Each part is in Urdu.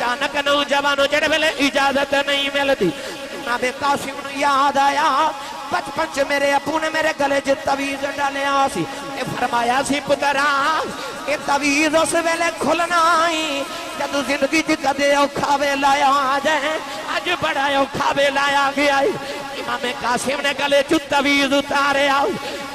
اچانک نوجوانوں جڑے ویلے اجازت نہیں ملتی امام قاسم نو یاد آیا بچپن چ میرے ابو نے میرے گلے چ تویز ڈالیا سی اے فرمایا سی پترا اے تویز اس ویلے کھلنا ہی جدو زندگی چ کدے اوکھا ویلا آ جائے اج بڑا اوکھا ویلا آ گیا امام قاسم نے گلے چ تویز اتارے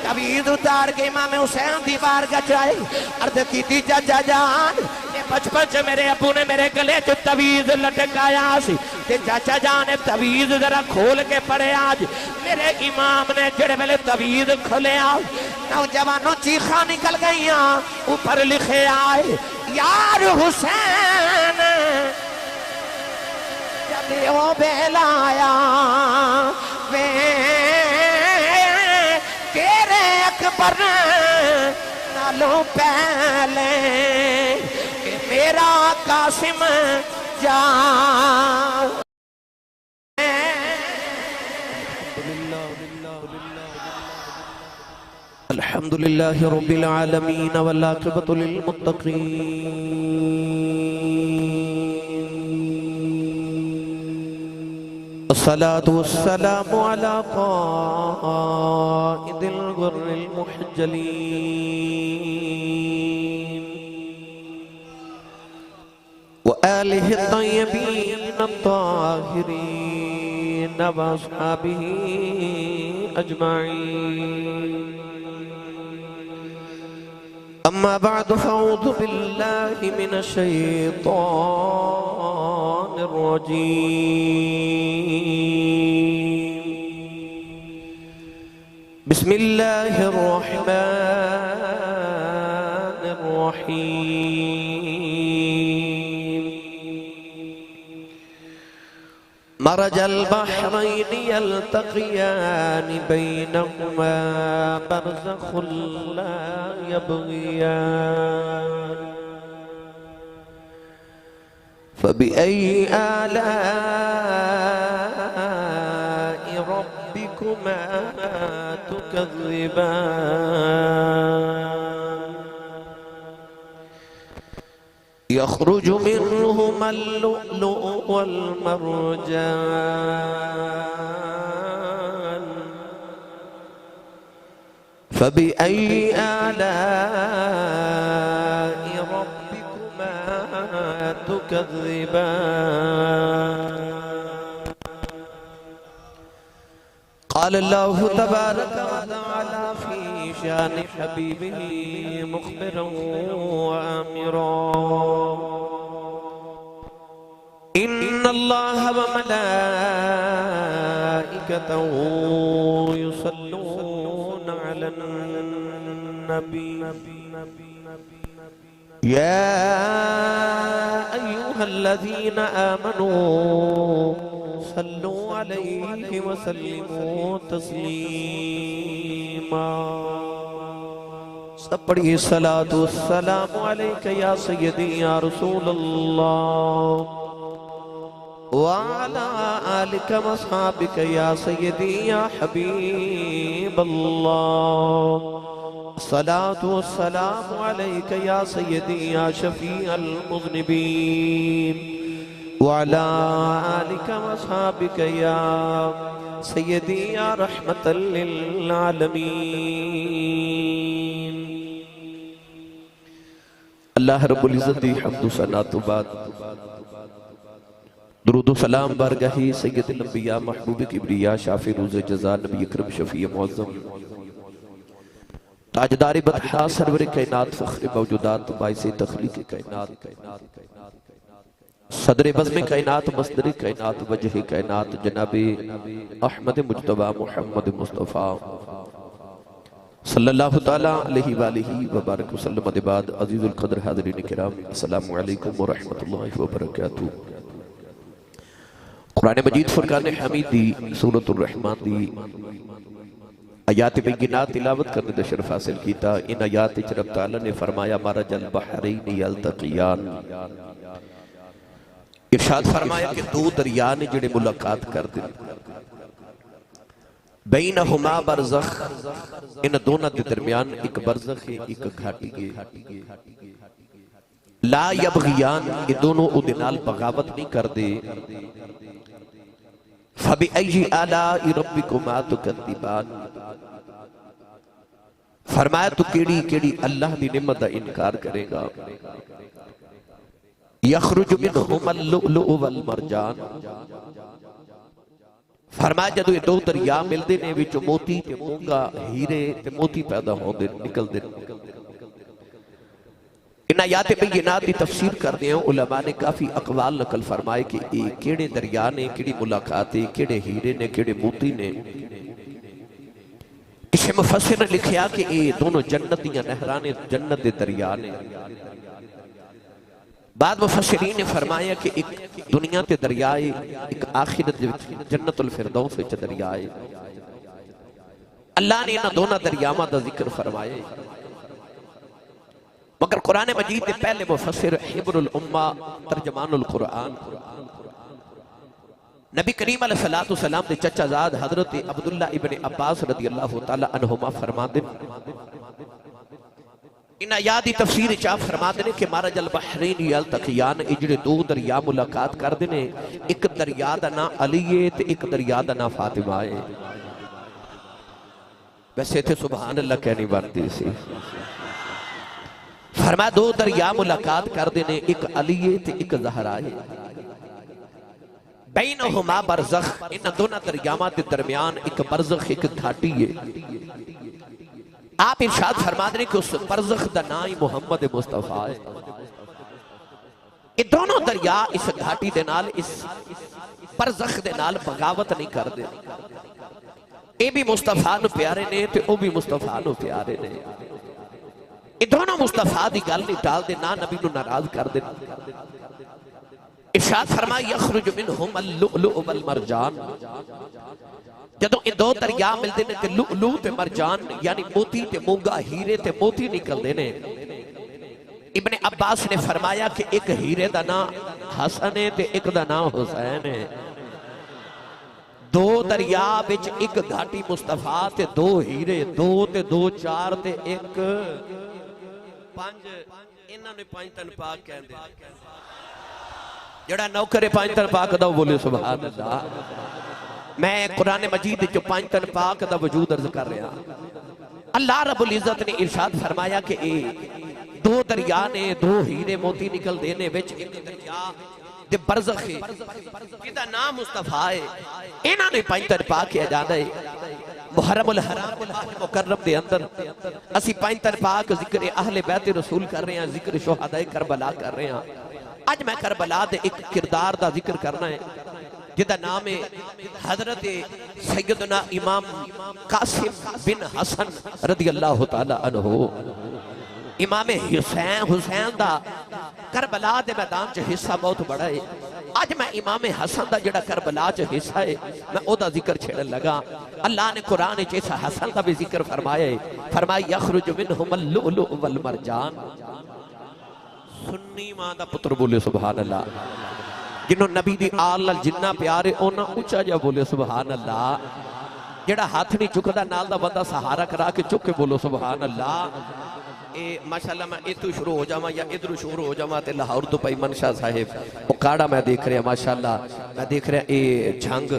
تویز اتار کے امام حسین دی بارگاہ چ آئے عرض کیتی چچا جان بچپن چ میرے ابو نے میرے گلے چ تویز لٹکایا سی تے چچا جان نے تویز ذرا کھول کے پڑھے آج میرے امام نے جڑے ویلے تویز کھلیا نوجوانوں چیخاں نکل گئیاں اوپر لکھے آئے یار حسین جب وہ بیلا آیا وے تیرے اکبر نالوں پہلے کہ میرا قاسم جان الحمدللہ رب العالمین والعاقبۃ للمتقین الصلاة والسلام على قائد الغر المحجلين وآله الطيبين الطاهرين وأصحابه أجمعين أما بعد فأعوذ بالله من الشيطان الرجيم بسم الله الرحمن الرحيم مرج البحرين يلتقيان بينهما برزخ لا يبغيان فبأي آلاء ربكما تكذبان يخرج منهما اللؤلؤ والمرجان فبأي آلاء ربكما تكذبان قال الله تبارك وتعالى في شان حبيبه مخبرا وآمرا إن الله وملائكته يصلون على النبي يا أيها الذين آمنوا صلوا عليه وسلموا تسليما سب پڑھیے الصلاة والسلام علیک یا سیدی یا رسول اللہ وعلى آلك وصحابك يا سيدي يا حبيب الله الصلاة والسلام عليك يا سيدي يا شفيع المذنبين وعلى آلك وصحابك يا سيدي يا رحمة للعالمين اللہ رب العزت دی حمد و ثنا تو بعد درود و سلام بارگاہ سید الانبیاء محبوب کبریا شافع روز جزا نبی اکرم شفیع معظم تاجدار بطحا سرور کائنات فخر موجودات باعث تخلیق کائنات صدر بزم کائنات مصدر کائنات وجہ کائنات جناب احمد مجتبی محمد مصطفیٰ صلی اللہ تعالیٰ علیہ وآلہ وبارک وسلم بعد عزیز القدر حاضرین کرام السلام علیکم ورحمت اللہ وبرکاتہ قرآن مجید فرقان حمید دی سورۃ الرحمن دی آیات بینات تلاوت کرنے دا شرف حاصل کیتا ان آیات رب تعالیٰ نے فرمایا مرج البحرین یلتقیان ارشاد فرمایا کہ دو دریا نے جڑے ملاقات کر دیں بینہما برزخ ان دونوں کے درمیان ایک برزخ ہے ایک گھاٹی ہے لا یبغیان یہ دونوں اودے نال بغاوت نہیں کر دے فَبِأَيِّ آلَاءِ رَبِّكُمَا تُكَذِّبَانِ فرمایا تو کیڑی اللہ دی نعمت دا انکار کرے گا یخرج منہم اللؤلؤ والمرجان فرمایا جدو یہ دو دریا ملدے نے وچوں موتی تے مونگا ہیرے تے موتی پیدا ہوندے نکل دے ان آیات بینات دی تفسیر کر دے ہیں علماء نے کافی اقوال نقل فرمائے کہ کیڑے دریا نے کیڑی ملاقاتے کیڑے ہیرے نے کیڑے موتی نے کسی مفسر نے لکھیا کہ یہ دونوں جنتیاں نہرانے جنت دے دریا نے بعد مفسرین نے فرمایا کہ ایک دنیا تے دریائے ایک آخرت جنت الفردوس وچ دریائے اللہ نے انہاں دونوں دریاواں دا ذکر فرمایا مگر قرآن مجید کے پہلے مفسر حبر الامہ ترجمان القرآن نبی کریم علیہ السلام دے چچا زاد حضرت عبداللہ ابن عباس رضی اللہ تعالی عنہما فرما دے ان آیاتی تفسیر چاپ فرما دے کہ مارج البحرین یلتقیان اجڑے دو دریا ملاقات کر دینے ایک دریا دا نا علی ہے تے ایک دریا دا نا فاطمہ ہے ویسے تھے سبحان اللہ کہنی بنتی سی فرمایا دو دریا ملاقات کر دینے ایک علی ہے تے ایک زہرا ہے بینہما برزخ ان دونوں دریاواں کے درمیان ایک برزخ ایک گھاٹی ہے آپ ارشاد فرما دیں کہ اس برزخ دا نام محمد مصطفیٰ ہے یہ دونوں دریا اس گھاٹی دے نال اس برزخ دے نال بغاوت نہیں کر دے اے بھی مصطفیٰ نو پیارے نے تے او بھی مصطفیٰ نو پیارے نے یہ دونوں مصطفیٰ دی گل نہیں ٹال دے نہ نبی نو ناراض کر دے ارشاد فرمایا یخرج منہم اللؤلؤ والمرجان جدوں یہ دو دریا ملدے نے تے لؤلؤ تے مرجان یعنی موتی تے مونگا ہیرے تے موتی نکل دے نے ابن عباس نے فرمایا کہ ایک ہیرے دا نام حسن ہے تے ایک دا نام حسین ہے دو دریا بچ ایک گھاٹی مصطفیٰ تے دو ہیرے دو تے دو چار تے ایک پانچ انہاں نے پانچ تن پاک کہن دے جڑا نوکر پانچ تن پاک دا بولے سبحان اللہ میں قرآن مجید جو پانچ تن پاک دا وجود عرض کر رہا اللہ رب العزت نے ارشاد فرمایا کہ دو دریا نے دو ہیرے موتی نکل دینے وچ ایک دریا دے برزخ ہے کدا نام مصطفیٰ ہے انہاں نے پانچ تن پاک کیا جانا ہے محرم الحرام مکرم دے اندر اسی پانچ تن پاک ذکر اہل بیت رسول کر رہے ہیں ذکر شہداء کربلا کر رہے ہیں آج میں کربلا دے ایک کردار دا ذکر کرنا ہے جدہ نام ہے حضرت سیدنا امام قاسم بن حسن رضی اللہ تعالی عنہ امام حسین دا کربلا دے میدان چ حصہ بہت بڑا ہے آج میں امام حسن دا جڑا کربلا چ حصہ ہے میں او دا ذکر چھڑن لگا اللہ نے قرآن چیسا حسن دا بھی ذکر فرمایا ہے فرمایا یخرج منہم اللؤلؤ والمرجان سنی ماں دا پتر بولے سبحان اللہ جنہوں نبی دی آل جنہ پیارے اونا اچھا جا بولے سبحان اللہ جڑا ہاتھ نہیں چکدا نال دا بندہ سہارا کرا کے چکے بولو سبحان اللہ ماشاءاللہ میں اتو شروع ہو جاما یا ادھر شروع ہو جاما تے لاہور تو پائی منشاہ صاحب وہ کاڑا میں دیکھ رہے ہیں ماشاءاللہ میں دیکھ رہے ہیں جھنگ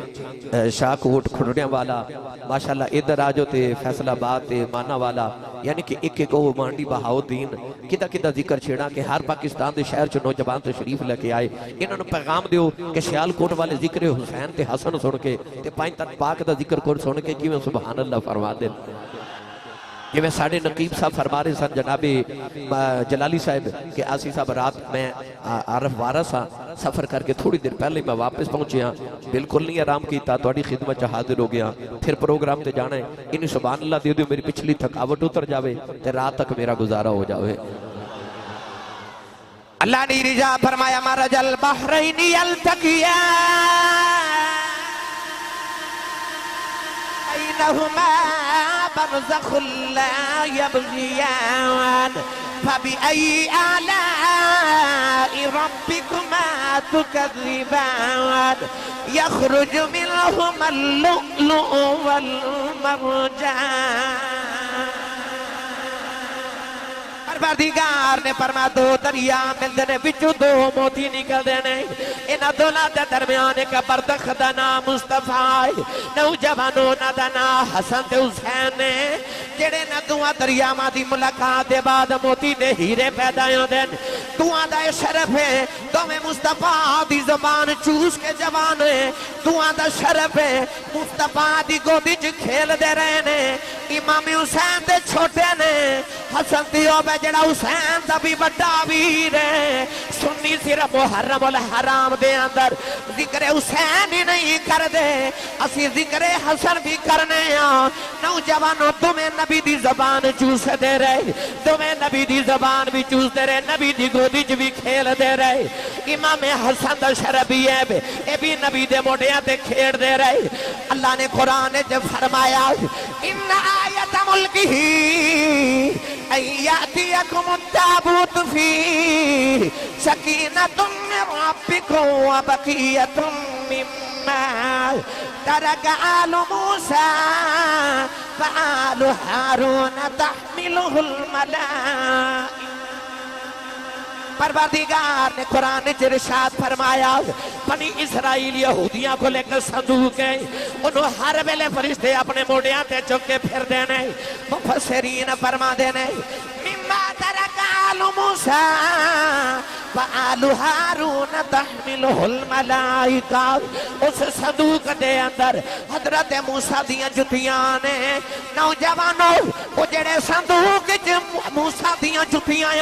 شاکوٹ کھڑڑیاں والا ماشاءاللہ ادھر آجو تے فیصلہ آباد تے مانا والا یعنی کہ ایک ایک وہ مانڈی بہاؤدین کدہ ذکر چھیڑا کہ ہر پاکستان دے شہر چ نوجوان تشریف لے کے آئے انہوں نے پیغام دیو کہ سیال کوٹ والے ذکر حسین تے حسن سن کے تے پانچ تن پاک دا ذکر کوٹ سن کے کی میں سبحان اللہ فرما دیں یہ میں ساڑھے نقیب صاحب فرما رہے سن جناب جلالی صاحب کہ آسی صاحب رات میں عارف وارث ہاں سفر کر کے تھوڑی دیر پہلے میں واپس پہنچے ہاں بالکل نہیں آرام کیتا تھوڑی خدمت چ حاضر ہو گیا پھر پروگرام تے جانا ہے انہیں سبحان اللہ دیو دیو میری پچھلی تھکاوٹ اتر جاوے تے رات تک میرا گزارا ہو جاوے اللہ نے رجا فرمایا مرج البحرین یلتقیان بینہما برزخ لا يبغيان فبأي آلاء ربكما تكذبان يخرج منهما اللؤلؤ والمرجان پروردگار نے فرمایا دو دریا ملدے نے وچوں دو موتی نکلدے نے انہاں دونوں دے درمیان ایک بردخ دا نام مصطفی نوجوانوں دا نام حسن تے حسین نے جڑے نہ دوہاں دریاواں دی ملاقات دے بعد موتی دے ہیرے پیدا ہوندے نے دوہاں دا شرف ہے دوویں مصطفی دی زبان چوس کے جوان ہے دوہاں دا شرف ہے مصطفی دی گودی وچ کھیل دے رہے نے امام حسین دے چھوٹے نے حسن دی ہوے جڑا حسین دا بھی بڑا ویر ہے سنی صرف محرم الحرام دے اندر ذکر حسین ہی نہیں کر دے اسی ذکر حسن بھی کرنے ہاں نوجوانوں تمہیں نبی دی زبان چوس دے رہے تمہیں نبی دی زبان بھی چوس دے رہے نبی دی گودی چ بھی کھیل دے رہے امام حسن دا شرف ہی ہے اے بھی نبی دے موڑیاں تے کھیڑ دے رہے اللہ نے قرآن نے فرمایا ان آیت ملکہ ان یاتیکم التابوت فیہ سکینۃ من ربکم وبقیۃ مما ترک آل موسیٰ فآل ہارون تحملہ الملائکہ پروردگار نے قرآن نے ارشاد فرمایا بنی اسرائیل یہودیاں کو لے کر صندوق ہے انہوں ہر ویلے فرشتے اپنے موڑیاں تے چک کے پھر دینے مفسرین فرما دینے مما ترک آل موسیٰ وآل ہارون تحملہ الملائکہ اس صندوق دے اندر حضرت موسیٰ دیاں جتیاں نے نوجوانوں وہ جڑے صندوق موسیٰ دیاں جتیاں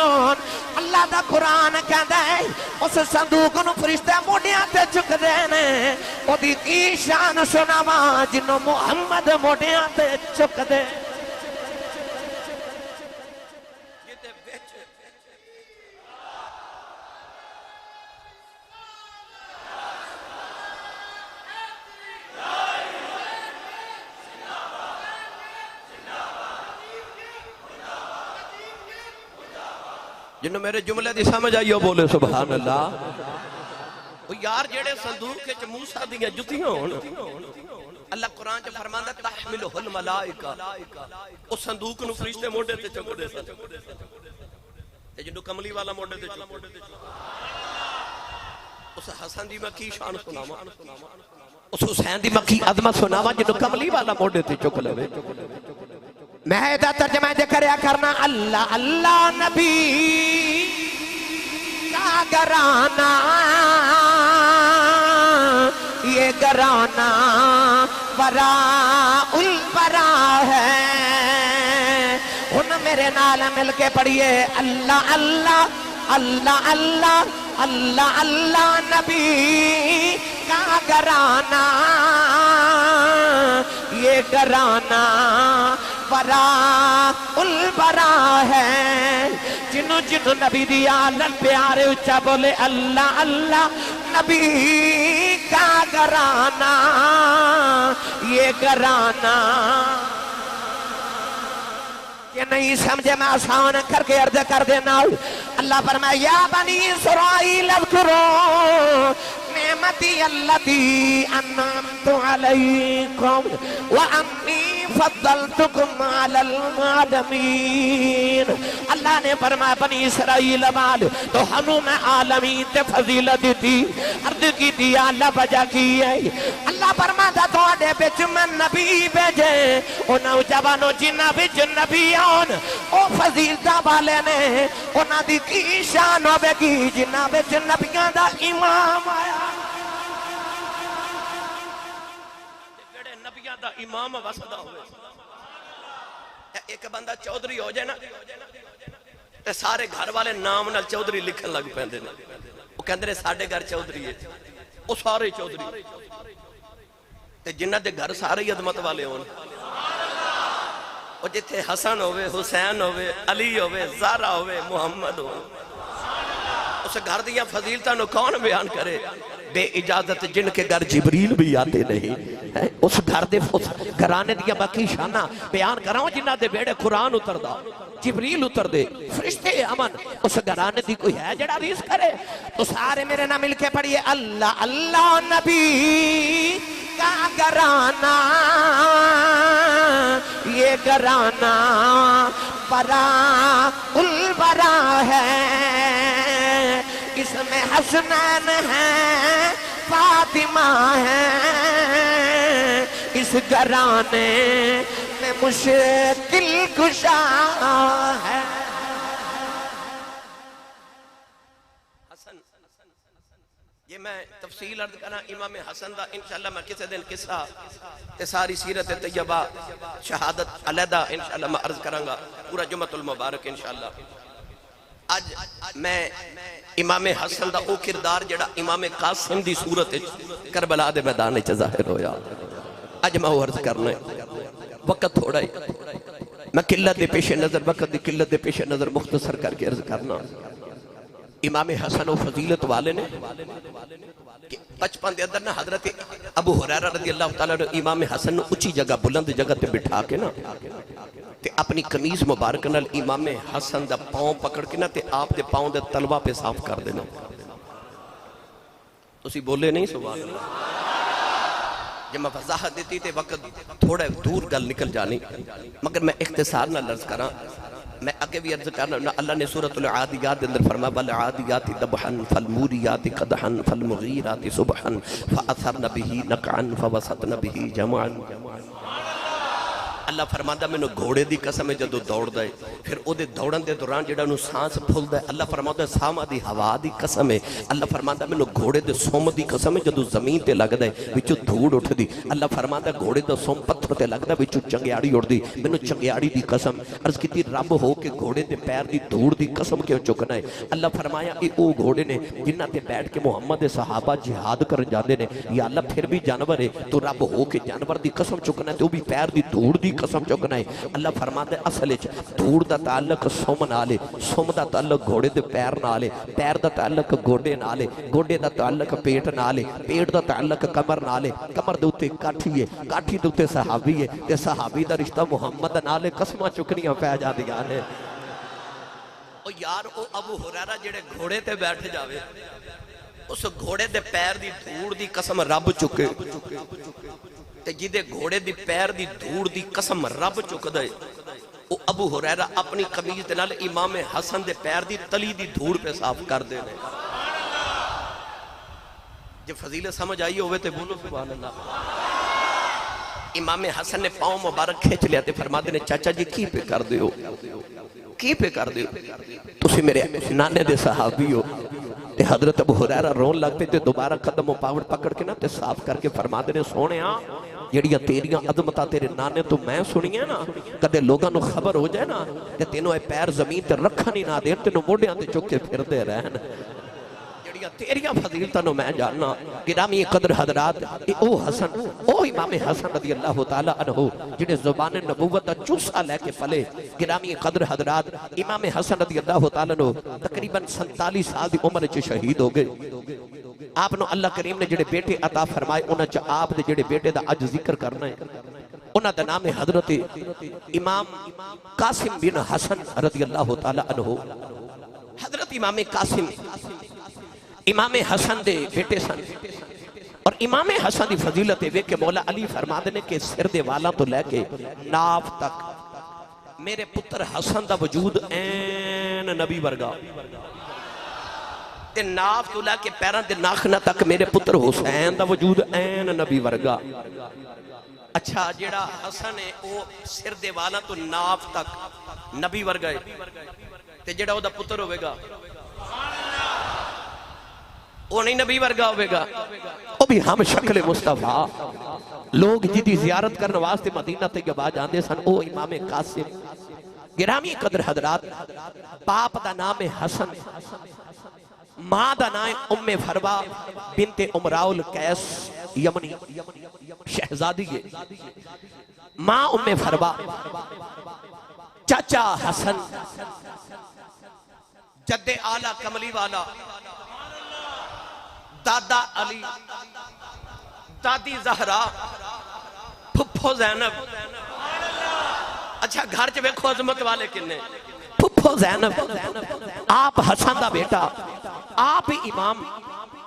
اللہ دا قرآن کہندا ہے اس صندوق نو فرشتے موڑیاں تے چک دینے او دی کی شان سناواں جنوں محمد موڑیاں تے چک دے جنہوں میرے جملے دی سمجھ آئی ہو بولے سبحان اللہ وہ یار جیڑے صندوق کے موسیٰ دیاں جتیاں اللہ قرآن جو فرماندہ تحملہ الملائکہ اس صندوق نو فرشتے موڑے تے چکو دے سکتے جنہوں کملی والا موڑے تے چکو اس حسن دی مکی شان سناما اس حسین دی مکی عظمت سناما جنہوں کملی والا موڑے تے چک لے میں دا ترجمہ دے کریا کرنا اللہ اللہ نبی کا گرانا یہ گرانا براء البراء ہے ان میرے نال مل کے پڑھئے اللہ اللہ اللہ اللہ اللہ اللہ نبی کا گرانا یہ گرانا براء البراء ہے جنہوں جنہوں نبی دی آلت پیارے اچھا بولے اللہ اللہ نبی کا گرانا یہ گرانا یہ نہیں سمجھے میں آسان کر کے عرض کر دینا اللہ فرمائے یا بنی اسرائیل اذکروا نعمتی اللتی انعمت علیکم وانی فضلتکم علی العالمین اللہ نے فرمایا بنی اسرائیل مال تو ہموں میں عالمین تے فضیلت دی عرض کی دی اللہ بجا کی ہے اللہ فرمایا تو آڈے بچ میں نبی بھیجے او نوجوانوں جنہ بچ نبی آن او فضیلتہ والے نے انہاں دی کی شان ہوئے گی جنہ بچ نبیان دا امام آیا دا امام وسدہ ہوئے ایک بندہ چودری ہو جائے نا تے سارے گھر والے نام نال چودری لکھن لگ پہندے نا وہ کہندے نے ساڑھے گھر چودری ہے وہ سارے چودری تے جنہ دے گھر سارے عظمت والے ہون وہ جتھے حسن ہوئے حسین ہوئے علی ہوئے زہرا ہوئے محمد ہوئے اس گھر دیا فضیلتہ نو کون بیان کرے بے اجازت جن کے گھر جبریل بھی آتے نہیں اس گھر دے گھرانے دیا باقی شانہ بیان کراؤں جنہ دے بیڑے قرآن اتر دا جبریل اتر دے فرشتے امن اس گھرانے دی کوئی ہے جڑا ریس کرے تو سارے میرے نہ مل کے پڑھئے اللہ اللہ نبی کا گرانا یہ گرانا برا البرا ہے اس میں حسنین ہے فاطمہ ہے اس گرانے میں مشکل کشا ہے یہ میں تفصیل عرض کرنا امام حسن دا انشاءاللہ میں کسی دن قصہ تے ساری سیرت طیبہ شہادت علیحدہ انشاءاللہ میں عرض کرانگا پورا جمعۃ المبارک انشاءاللہ آج میں امام حسن دا او کردار جڑا امام قاسم دی صورت کربلا دے میدان چ ظاہر ہویا آج میں وہ عرض کرنا وقت تھوڑا ہی میں قلت دے پیش نظر وقت دی قلت دے پیش نظر مختصر کر کے عرض کرنا امام حسن و فضیلت والے نے کہ بچپن دے اندر نا حضرت ابو ہریرہ رضی اللہ تعالیٰ نے امام حسن نے اچھی جگہ بلند جگہ تے بٹھا کے نا تے اپنی قمیض مبارک نال امام حسن دا پاؤں پکڑ کے نا تے آپ دے پاؤں دے تلوہ پہ صاف کر دینا اسی بولے نہیں سبحان اللہ جب میں وضاحت دیتی تے وقت تھوڑا دور گل نکل جانی مگر میں اختصار نہ لرز کراں میں آگے بھی عرض کرنا اللہ نے سورۃ العادیات اندر فرمایا والعادیات ضبحا فالموریات قدحا فالمغیرات صبحا فاثرن به نقعا فوسطن به جمعا اللہ فرماتا میں نے گھوڑے دی قسم ہے جدو دوڑ دے پھر او دے دوڑن دے دوران جڑا انہوں سانس پھول دے اللہ فرماتا ہے ساما دی ہوا دی قسم ہے اللہ فرماتا ہے میں نے گھوڑے دے سوم دی قسم ہے جدو زمین تے لگ دے وچو دھوڑ اٹھ دی اللہ فرماتا ہے گھوڑے دے سوم پتھر تے لگ دے وچو چنگیاڑی اٹھ دی میں نے چنگیاڑی دی قسم عرض کی رب ہو کے گھوڑے دے پیر دی دھوڑ دی قسم کیوں چکنا ہے اللہ فرمایا اے او گھوڑے نے جنہ تے بیٹھ کے محمد صحابہ جہاد کر جاندے نے یا اللہ پھر بھی جانور ہے تو رب ہو کے جانور دی قسم چکنا ہے تو بھی پیر دی دھوڑ دی قسم چکنا ہے اللہ فرماتا ہے اصل دھوڑ دا تعلق سوم نالے سوم دا تعلق گھوڑے دے پیر نالے پیر دا تعلق گوڑے نالے گوڑے دا تعلق پیٹ نالے پیٹ دا تعلق کمر نالے کمر دوتے کاٹھی ہے کاٹھی دوتے صحابی ہے تے صحابی دا رشتہ محمد نالے قسمہ چکنیاں پہ جا دیا نے او یار او ابو ہریرہ جڑے گھوڑے تے بیٹھ جاوے اس گھوڑے دے پیر دی دھوڑ دی قسم رب چکے تے جدے گھوڑے دی پیر دی دھوڑ دی قسم رب چک دے او ابو ہریرہ اپنی قمیض دے نال امام حسن دے پیر دی تلی دی دھوڑ پہ صاف کر دے نے جب فضیلت سمجھ آئی ہوئے تے بولو سبحان اللہ امام حسن نے پاؤں مبارک کھینچ لیا تے فرما دے نے چاچا جی کی پہ کر دے ہو کی پہ کر دے ہو تسی میرے نانے دے صحابی ہو تے حضرت ابو ہریرہ رون لگ پہ تے دوبارہ قدم و پاوڑ پکڑ کے نا تے صاف کر کے فرما دے نے سونے ہاں جڑیاں تیریاں عظمتاں تیرے نانے تو میں سنیاں نا کدے لوگاں نو خبر ہو جائے نا کہ تینوں اے پیر زمین تے رکھا نہیں نہ دے تینوں موڑیاں تے چک کے پھر دے رہن جڑیاں تیریاں فضیلتاں نو میں جاننا گرامی قدر حضرات او حسن او امام حسن رضی اللہ تعالی عنہ جنہیں زبان نبوت چوسا لے کے پلے گرامی قدر حضرات امام حسن رضی اللہ تعالی عنہ تقریباً 47 سال دی عمر چ شہید ہو گئے آپ نو اللہ کریم نے جڑے بیٹے عطا فرمائے انہاں چ آپ دے جڑے بیٹے دا اج ذکر کرنا ہے انہاں دا نام ہے حضرت امام قاسم بن حسن رضی اللہ تعالی عنہ حضرت امام قاسم امام حسن دے بیٹے سن اور امام حسن دی فضیلت ہے کہ مولا علی فرما دے نے کہ سر دے والا تو لے کے ناف تک میرے پتر حسن دا وجود این نبی ورگا تے ناف تو لے کے پیران دے ناخنہ تک میرے پتر حسین دا وجود این نبی ورگا اچھا جیڑا حسن ہے وہ سر دے والا تو ناف تک نبی ورگا ہے تے جیڑا وہ دا پتر ہوئے گا وہ نہیں نبی ورگا ہوئے گا وہ بھی ہم شکل مصطفیٰ لوگ جدی زیارت کرنے واسطے مدینہ طیبہ جاندے سن او امام قاسم گرامی قدر حضرات باپ دا نام حسن ماں دا نام ام فروا بنت عمراء القیس یمنی شہزادی ہے ماں ام فروا چاچا حسن جد آلہ کملی والا دادا علی دادی زہرا پھپھو زینب اچھا گھر چ ویکھو عظمت والے کنے پھپھو زینب آپ حسن دا بیٹا آپ ہی امام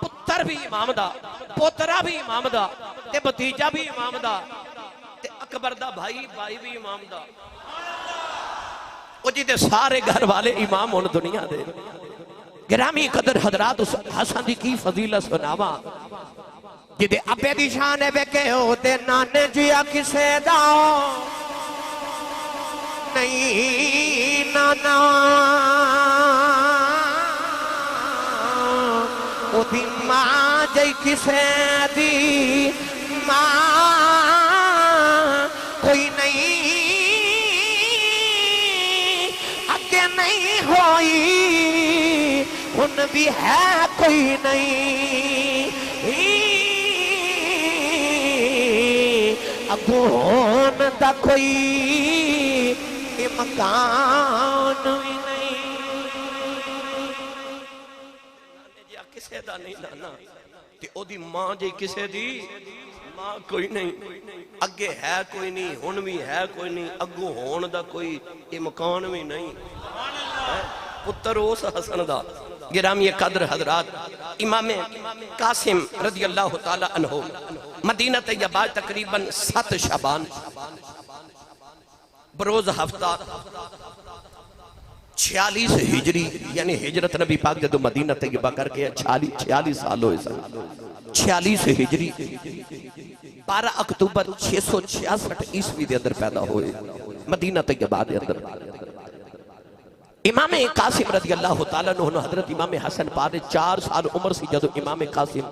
پتر بھی امام دا پوترا بھی امام دا تے بھتیجا بھی امام دا تے اکبر دا بھائی بھی امام دا او جی دے سارے گھر والے امام ان دنیا دے گرامی قدر حضرات اس حسن دی کی فضیلت سناوا جی دے ابے دی شان ویکھے او تے نانے جیا کسے دا نہیں نانا او دی ماں جی کسے دی ماں کوئی نہیں اگے نہیں ہوئی ان بھی ہے کوئی نہیں اگون دا کوئی مکان بھی نہیں نانے جی کسے دا نہیں نانا تے او دی ماں جی کسے دی ماں کوئی نہیں اگے ہے کوئی نہیں ہن بھی ہے کوئی نہیں اگو ہون دا کوئی مکان بھی نہیں پتر اس حسن دا گرامی قدر حضرات امام قاسم رضی اللہ تعالی عنہ مدینہ طیبہ تقریباً 7 شعبان بروز ہفتہ 46 ہجری یعنی ہجرت نبی پاک جدو مدینہ طیبہ کر کے 46 سال ہوئے سن 46 ہجری 12 اکتوبر 666 عیسوی دے اندر پیدا ہوئے مدینہ طیبہ دے اندر امام قاسم رضی اللہ تعالیٰ عنہ حضرت امام حسن پارے 4 سال عمر سے جدو امام قاسم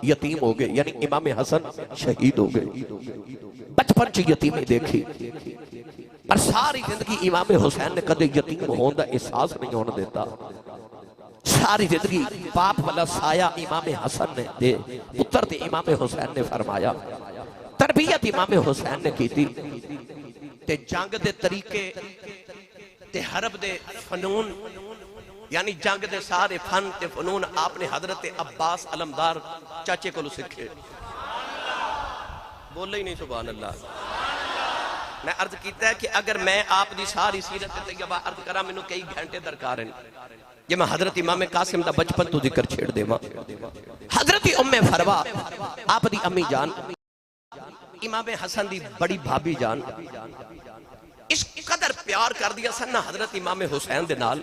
یتیم ہو گئے یعنی امام حسن شہید ہو گئے بچپن چ یتیمی دیکھی اور ساری زندگی امام حسین نے کدے یتیم ہون دا احساس نہیں ہونے دیتا ساری زندگی باپ والا سایہ امام حسن نے دے پتر دے امام حسین نے فرمایا تربیت امام حسین نے کی تھی تے جنگ دے طریقے تے حرب دے فنون یعنی جنگ دے سارے فن تے فنون آپ نے حضرت عباس علمدار چاچے کو سکھے بولے ہی نہیں سبحان اللہ میں عرض کیتا ہے کہ اگر میں آپ دی ساری سیرت طیبہ عرض کرا میں نو کئی گھنٹے درکار ہیں یہ میں حضرت امام قاسم دا بچپن تو ذکر چھیڑ دے ماں حضرت ام فروا آپ دی امی جان امام حسن دی بڑی بھابی جان اس قدر پیار کر دیا سننا حضرت امام حسین دے نال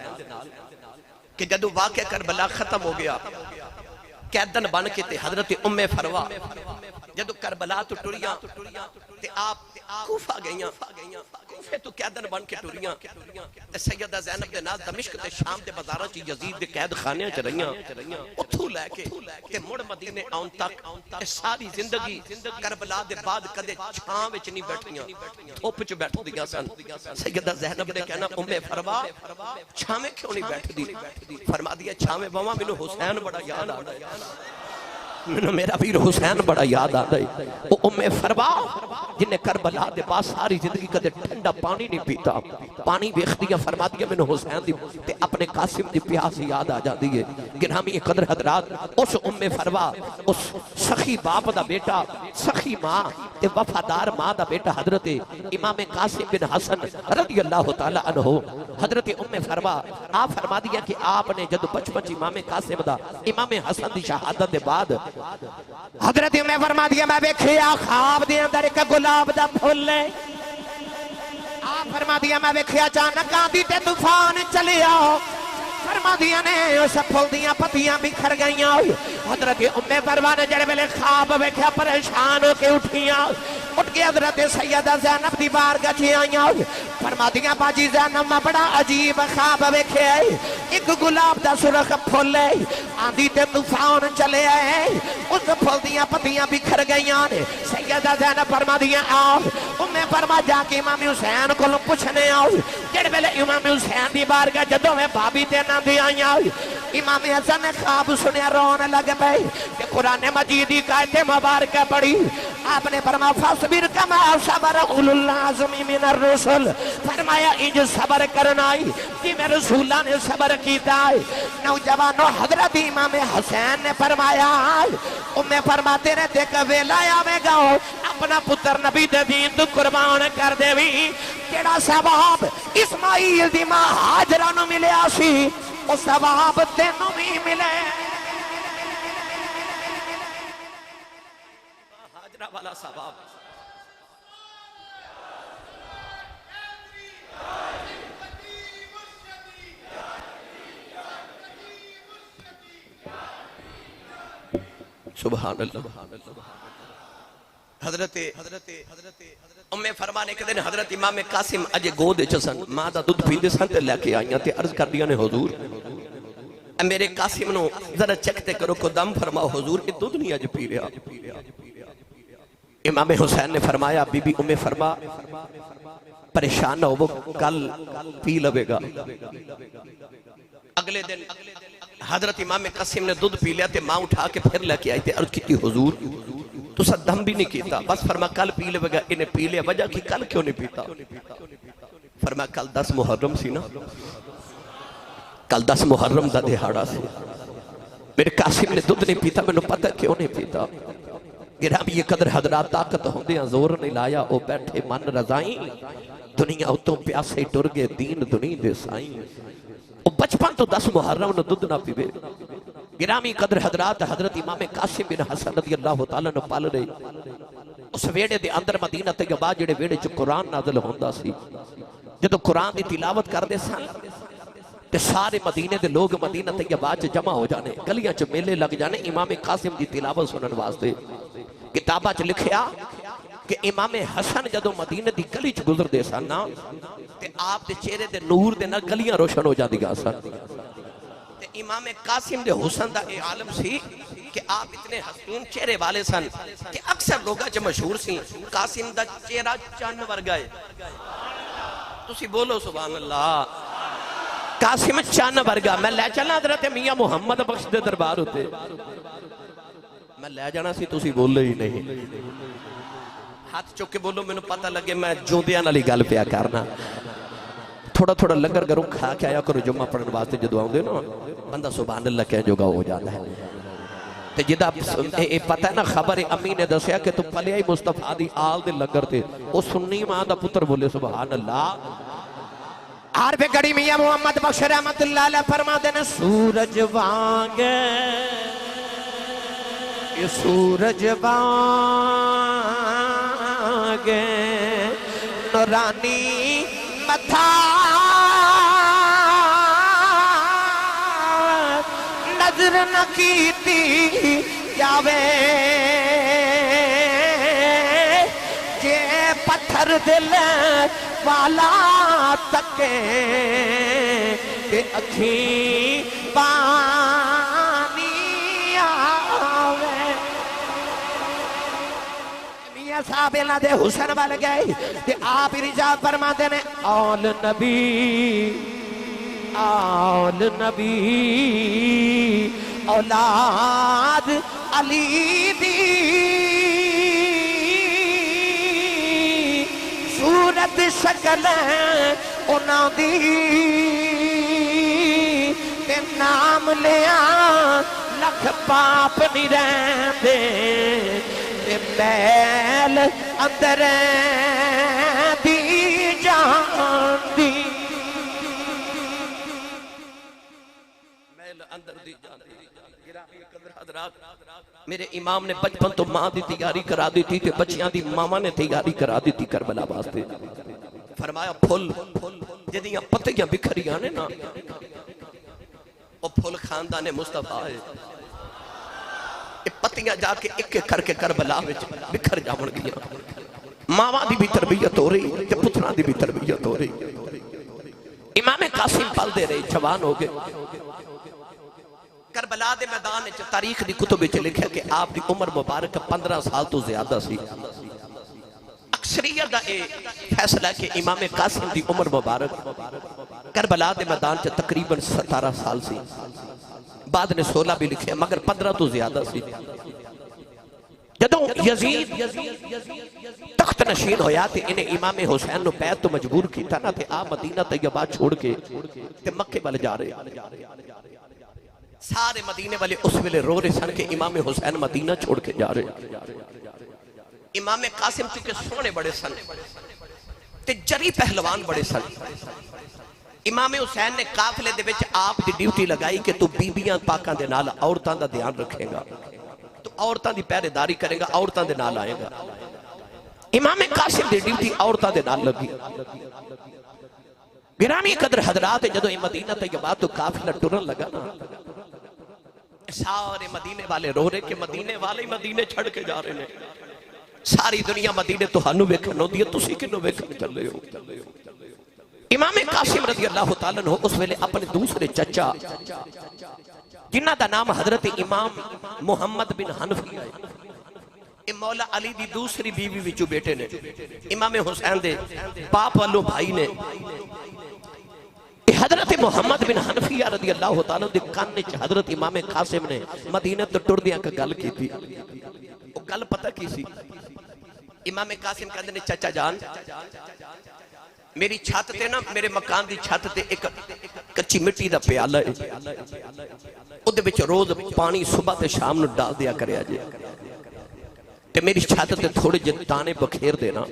کہ جدو واقعہ کربلا ختم ہو گیا قیدن بن کے تے حضرت ام فروا جدو کربلا تو ٹریاں تے آپ کوفہ گئیاں کوفے تو قیدن بن کے ٹریاں تے سیدہ زینب دے نال دمشق تے شام دے بازاراں چ یزید دے قید خانے چ رہیاں اتھوں لے کے تے مڑ مدینے آن تک ساری زندگی کربلا دے بعد کدے چھاں وچ نہیں بیٹھیاں دھوپ چ بیٹھ دیاں سن سیدہ زینب نے کہنا ام فروا چھاویں کیوں نہیں بیٹھ دی فرما دیا چھاویں بواں مینوں حسین بڑا یاد آندا ہے میں میرا ویر حسین بڑا یاد آ گئی وہ ام فروا جنہیں کربلا دے پاس ساری زندگی کدے ٹھنڈا پانی نہیں پیتا پانی بیخ دیا فرما دیا میں نے حسین دی تے اپنے قاسم دی پیاس یاد آ جاتی ہے گرامی قدر حضرات اس ام فروا اس سخی باپ دا بیٹا سخی ماں تے وفادار ماں دا بیٹا حضرت امام قاسم بن حسن رضی اللہ تعالی عنہ حضرت ام فروا آپ فرما دیا کہ آپ نے جدو بچپن امام قاسم دا امام حسن دی شہادت دے بعد حضرت میں فرما دیا میں ویکھیا خواب دے اندر ایک گلاب دا پھول ہے آپ فرما دیا میں ویکھیا اچانک آندھی تے طوفان چلیا فرما دیا نے اس پھول دیاں پتیاں بکھر گئیاں حضرت ام فروا نے جڑے ویلے خواب ویکھیا پریشان ہو کے اٹھیاں اٹھ کے حضرت سیدہ زینب دی بارگاہ چ آئیاں فرما دیا باجی زینب میں بڑا عجیب خواب ویکھیا ایک گلاب دا سرخ پھول ہے آندھی تے طوفان چلے آئے اس پھول دیاں پتیاں بکھر گئیاں نے سیدہ زینب فرما دیا آؤ ام فرما جا کے امام حسین کو پوچھنے آؤ جڑے ویلے امام حسین دی بارگاہ جدوں میں بھابی تے نہ دی آئیاں امام حسن نے خواب سنیا رونے لگ پئے کہ قرآن مجید کی آیت مبارکہ پڑھی آپ نے فرمایا فاصبر کما صبر اولو العزم من الرسل فرمایا انج صبر کرنا ہے کہ میں رسولہ نے صبر کیتا ہے نوجوانوں حضرت امام حسین نے فرمایا ام فرما تیرے دیکھ ویلا آوے گا اپنا پتر نبی دے دین تو قربان کر دے بھی کیڑا ثواب اسماعیل دی ماں ہاجرہ نو ملیا سی وہ ثواب تینوں بھی ملے اسرا والا ثواب سبحان اللہ حضرت ام فرمان ایک دن حضرت امام قاسم اجے گود چسن ماں دا دودھ پیندے سن تے لے کے آئیاں تے عرض کر دیا نے حضور اے میرے قاسم نو ذرا چکتے کرو کو دم فرماؤ حضور یہ دودھ نہیں اج پی رہا امام حسین نے فرمایا بی بی ام فرما پریشان نہ ہو وہ کل پی لوے گا اگلے دن حضرت امام قاسم نے دودھ پی لیا تے ماں اٹھا کے پھر لے کے آئی تے عرض کی حضور تو سا دم بھی نہیں کیتا بس فرما کل پی لے گا انہیں پی لیا وجہ کی کل کیوں نہیں پیتا فرما کل 10 محرم سی نا کل 10 محرم دا دہاڑا سی میرے قاسم نے دودھ نہیں پیتا میں نے پتہ کیوں نہیں پیتا گرامی یہ قدر حضرات طاقت ہوندے ہیں زور نہیں لایا او بیٹھے من رضائیں دنیا اتوں پیاسے ٹر گئے دین دنیا دے سائیں او بچپن تو 10 محرم نے دودھ نہ پیوے گرامی قدر حضرات حضرت امام قاسم بن حسن رضی اللہ تعالیٰ نے پال رہے اس ویڑے دے اندر مدینہ طیبہ جڑے ویڑے جو قرآن نازل ہوندہ سی جدو قرآن دی تلاوت کر دے سن تے سارے مدینے دے لوگ مدینہ طیبہ چ جمع ہو جانے گلیاں چ میلے لگ جانے امام قاسم دی تلاوت سنن واسطے کتابہ چ لکھیا کہ امام حسن جدو مدینہ دی گلی چ گزر دے سن تے آپ دے چہرے دے نور دے نہ گلیاں روشن ہو جاندی گا سن تے امام قاسم دے حسن دا اے عالم سی کہ آپ اتنے حسین چہرے والے سن کہ اکثر لوگاں چ مشہور سی قاسم دا چہرہ چن ورگا ہے تسی بولو سبحان اللہ قاسم چن ورگا میں لے چلنا حضرت میاں محمد بخش دے دربار ہوتے میں لے جانا سی تسی بولو ہی نہیں ہاتھ چوک کے بولو میں نے پتہ لگے میں جوندیاں نالی گل پیا کرنا تھوڑا تھوڑا لنگر گروں کھا کے آیا کرو جمعہ پڑھنے واسطے جدو آؤں دے نا بندہ سبحان اللہ کہہ جو گا ہو جاتا ہے تے جدہ پتہ ہے نا خبر امی نے دسیا کہ تو پلے آئی مصطفیٰ دی آل دے لنگر تے وہ سنی ماں دا پتر بولے سبحان اللہ عارف گڑی میاں محمد بخش رحمت اللہ علیہ فرما دینے سورج وانگے یہ سورج وانگے نورانی متھا نظر نہ کیتی جاوے جے پتھر دل والا تکے تے اکھیں پانی آوے میاں صاحب اللہ دے حسن بل گئے تے آپ رجا فرما دینے آل نبی اولاد علی دی صورت شکل انہاں دی تے نام لیا لکھ پاپ نہیں رہندے تے میل اندر دی جان دی میل اندر دی جان دی میرے امام نے بچپن تو ماں دی تیاری کرا دی تھی تے بچیاں دی ماما نے تیاری کرا دی تھی کربلا واسطے فرمایا پھول جدیاں پتیاں بکھریاں نے نا وہ پھول خاندان مصطفیٰ ہے یہ پتیاں جا کے ایک ایک کر کے کربلا وچ بکھر جاون گیاں ماما دی بھی تربیت ہو رہی تے پتراں دی بھی تربیت ہو رہی امام قاسم پل دے رہے جوان ہو گئے کربلا دے میدان وچ تاریخ دی کتب وچ لکھیا کہ آپ دی عمر مبارک 15 سال تو زیادہ سی اکثریت دا اے فیصلہ کہ امام قاسم دی عمر مبارک کربلا دے میدان وچ تقریباً 17 سال سی بعد نے 16 بھی لکھے مگر 15 تو زیادہ سی جدوں یزید تخت نشین ہویا تے انہیں امام حسین نو بیعت تو مجبور کیتا نا تے آپ مدینہ طیبہ چھوڑ کے تے مکے والے جا رہے سارے مدینے والے اس ویلے رو رہے سن کہ امام حسین مدینہ چھوڑ کے جا رہے امام قاسم چونکہ سونے بڑے سن تے جری پہلوان بڑے سن امام حسین نے قافلے دے وچ آپ دی ڈیوٹی لگائی کہ تو بیبیاں پاکاں دے نال عورتاں دا دھیان رکھے گا تو عورتاں دی پہرےداری کرے گا، عورتاں دے نال آئے گا۔ امام قاسم دی ڈیوٹی عورتاں دے نال لگی۔ گرامی قدر حضرات، جدو مدینہ طیبہ تو قافلہ ٹرن لگا نا، سارے مدینے والے رو رہے کہ مدینے والے مدینے چھڑ کے جا رہے ہیں، ساری دنیا مدینے تو ہنو ویکھن ہوندی ہے، تسی کنو ویکھن چلے ہو۔ امام قاسم رضی اللہ تعالیٰ عنہ اس ویلے اپنے دوسرے چچا جنہ دا نام حضرت امام محمد بن حنفی ہے، مولا علی دی دوسری بیوی وچوں بیٹے نے، امام حسین دے باپ والوں بھائی نے، حضرت محمد بن حنفیہ رضی اللہ تعالیٰ دے کاننے چ حضرت امام قاسم نے مدینہ تو ٹر دیاں کا گل کی تھی۔ وہ گل پتہ کی سی؟ امام قاسم کہندے نے چچا جان، میری چھت تے نا، میرے مکان دی چھت تے ایک کچی مٹی دا پیالہ ہے، او دے وچ روز پانی صبح تے شام نو ڈال دیا کریا جے، تے میری چھت تے تھوڑے جے دانے بکھیر دینا۔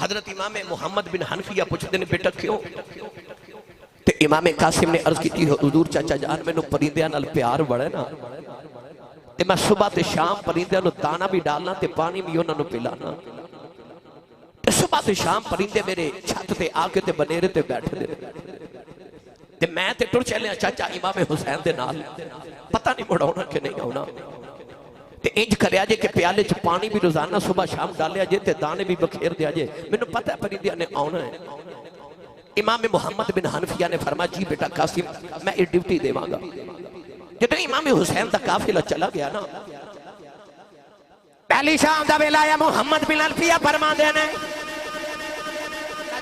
حضرت امام محمد بن حنفیہ پوچھتے نے بیٹا کیوں؟ تے امام قاسم نے عرض کی تھی حضور چاچا جان میں نو پرندیاں نال پیار بڑھے نا، تے میں صبح تے شام پرندیاں نو دانا بھی ڈالنا تے پانی بھی انہاں نو پلانا، تے صبح تے شام پرندے میرے چھت تے آ کے تے بنیرے تے بیٹھ دے، تے میں تے ٹر چلے چاچا امام حسین دے نال، پتہ نہیں مڑ ہونا کہ نہیں ہونا، تے انج کریا جے کہ پیالے چ پانی بھی روزانہ صبح شام ڈالیا جے تے دانے بھی بکھیر دیا جے، میں نے پتہ ہے پرندیاں نے آنا ہے۔ امام محمد بن حنفیہ نے فرمایا جی بیٹا قاسم میں یہ ڈیوٹی دے مانگا۔ جب امام حسین دا قافلہ چلا گیا نا، پہلی شام دا ویلا یا محمد بن حنفیہ فرما دینے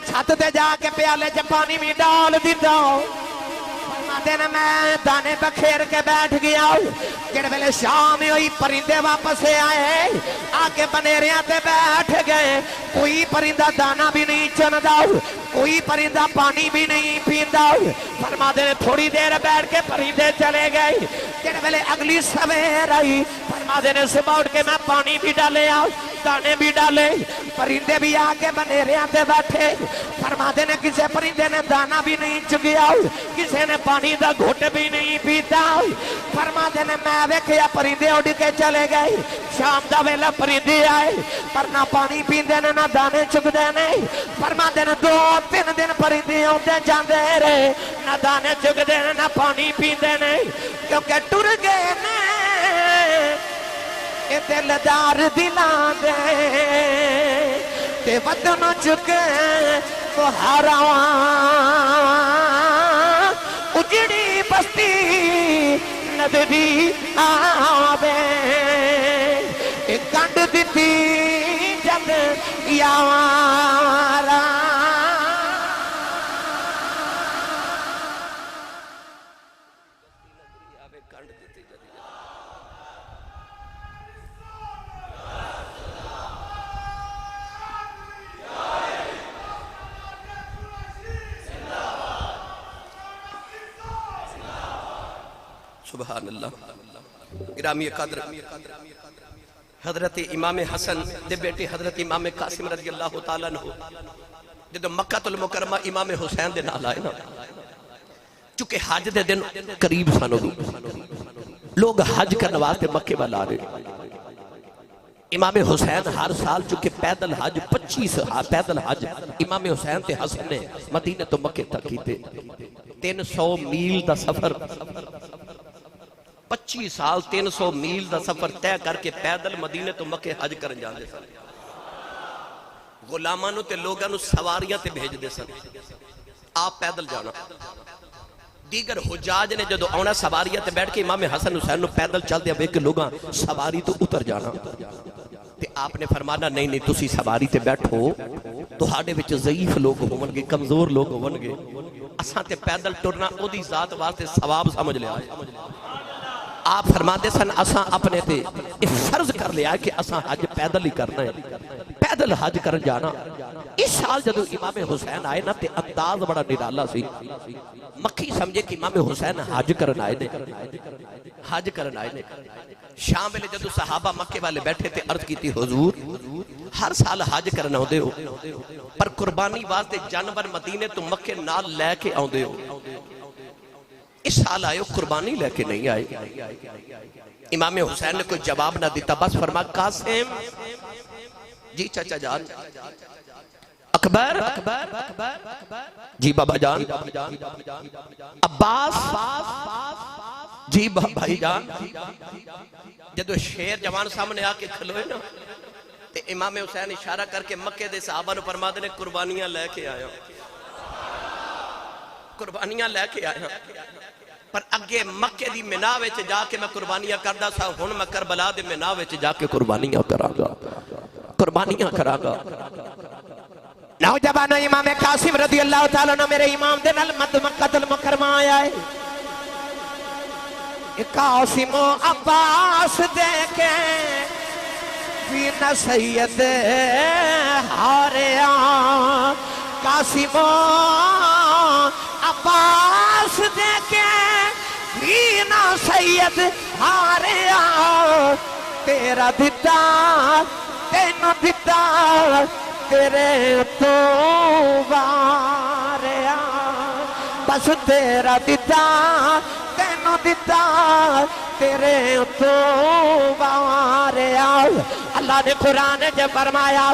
چھت تے جا کے پیالے چ پانی بھی ڈال دیتا دن میں دانے بکھیر کے بیٹھ گیا، جڑے ویلے شام ہوئی پرندے واپس آئے، آکے بنیریاں تے بیٹھ گئے، کوئی پرندہ دانا بھی نہیں چندا، کوئی پرندہ پانی بھی نہیں پیندا۔ فرما دے تھوڑی دیر بیٹھ کے پرندے چلے گئے، جڑے ویلے اگلی سویر آئی، فرما دے صبح اٹھ کے میں پانی بھی ڈالے دانے بھی ڈالے، پرندے بھی آکے بنیریاں تے بیٹھے۔ فرما دے کسے پرندے نے دانا بھی نہیں چگیا، کسے نے پانی دا گھٹ بھی نہیں پیتا۔ فرما دے میں ویکھیا پرندے اڑ کے چلے گئے، شام دا ویلا پرندے آئے پر نہ پانی پیندے نے نہ دانے چگدے نے۔ فرما دے 2-3 دن پرندے آندے جاندے رہے، نہ دانے چگدے نے نہ پانی پیندے نے، کیونکہ ٹر گئے نے اے دلدار دلاں دے تے وطن چکے تو ہاراواں اجڑی بستی ندری آوے گنڈ دیتی جگ یارا۔ سبحان اللہ۔ گرامی قدر حضرت امام حسن دے بیٹے حضرت امام قاسم رضی اللہ تعالیٰ عنہ جدو مکہ المکرمہ امام حسین دے نال آئے نا، چونکہ حج دے دن قریب سانو لوگ حج کرنے واسطے مکے والا آ رہے۔ امام حسین ہر سال چونکہ پیدل حج 25 پیدل حج امام حسین تے حسن نے مدینہ تو مکے تک کیتے، 300 میل دا سفر 25 سال 300 میل دا سفر طے کر کے پیدل مدینے تو مکے حج کرن جاندے سن۔ غلامانوں تے لوگانوں سواریاں تے بھیج دے سن، آپ پیدل جانا۔ دیگر حجاج نے جدو آنا سواریاں تے بیٹھ کے امام حسن حسین نو پیدل چل دیا کہ لوگاں سواری تو اتر جانا، تے آپ نے فرمانا نہیں نہیں تسی سواری تے بیٹھو تو ہاڑے وچ ضعیف لوگ ہون گے، کمزور لوگ ہون گے، اساں تے پیدل ٹرنا او دی ذات واسطے ثواب سمجھ لیا ہے۔ آپ فرما دے سن اساں اپنے تے فرض کر لیا کہ اساں حج پیدل ہی کرنا ہے، پیدل حج کر جانا۔ اس سال جدو امام حسین آئے نا تے انداز بڑا نرالا سی، مکھی سمجھے کہ امام حسین حج کرن آئے نے، حج کرن آئے نے۔ شام میں جدو صحابہ مکے والے بیٹھے تے عرض کی تھی حضور ہر سال حج کرنا ہوندے ہو پر قربانی واسطے جانور مدینے تو مکے نال لے کے آندے ہو، اس سال آئے ہو قربانی لے کے نہیں آئے۔ امام حسین نے کوئی جواب نہ دیتا، بس فرما قاسم جی چچا جان، اکبر جی بابا جان، عباس جی بھائی جان۔ جدو شیر جوان سامنے آ کے کھلوئے نا تے امام حسین اشارہ کر کے مکے دے صحابہ نو فرماتے نے قربانیاں لے کے آیا، قربانیاں لے کے آیا، پر اگے مکے دی مینا وچ جا کے میں قربانیاں کردا سا، ہن میں کربلا دے مینا وچ جا کے قربانیاں کراں گا، قربانیاں کراں گا۔ نوجوانو امام قاسم رضی اللہ تعالیٰ عنہ میرے امام دے نال مکہ المکرمہ آیا ہے، قاسم و عباس دیکھے فینا سید ہاریا، قاسم و عباس دیکھے فینا سید ہاریا، تیرا دیتا تینو دیتا تیرے تو واریا، بس تیرا دیتا تینو دیتا تیرے تو واریا۔ اللہ نے قرآن جب فرمایا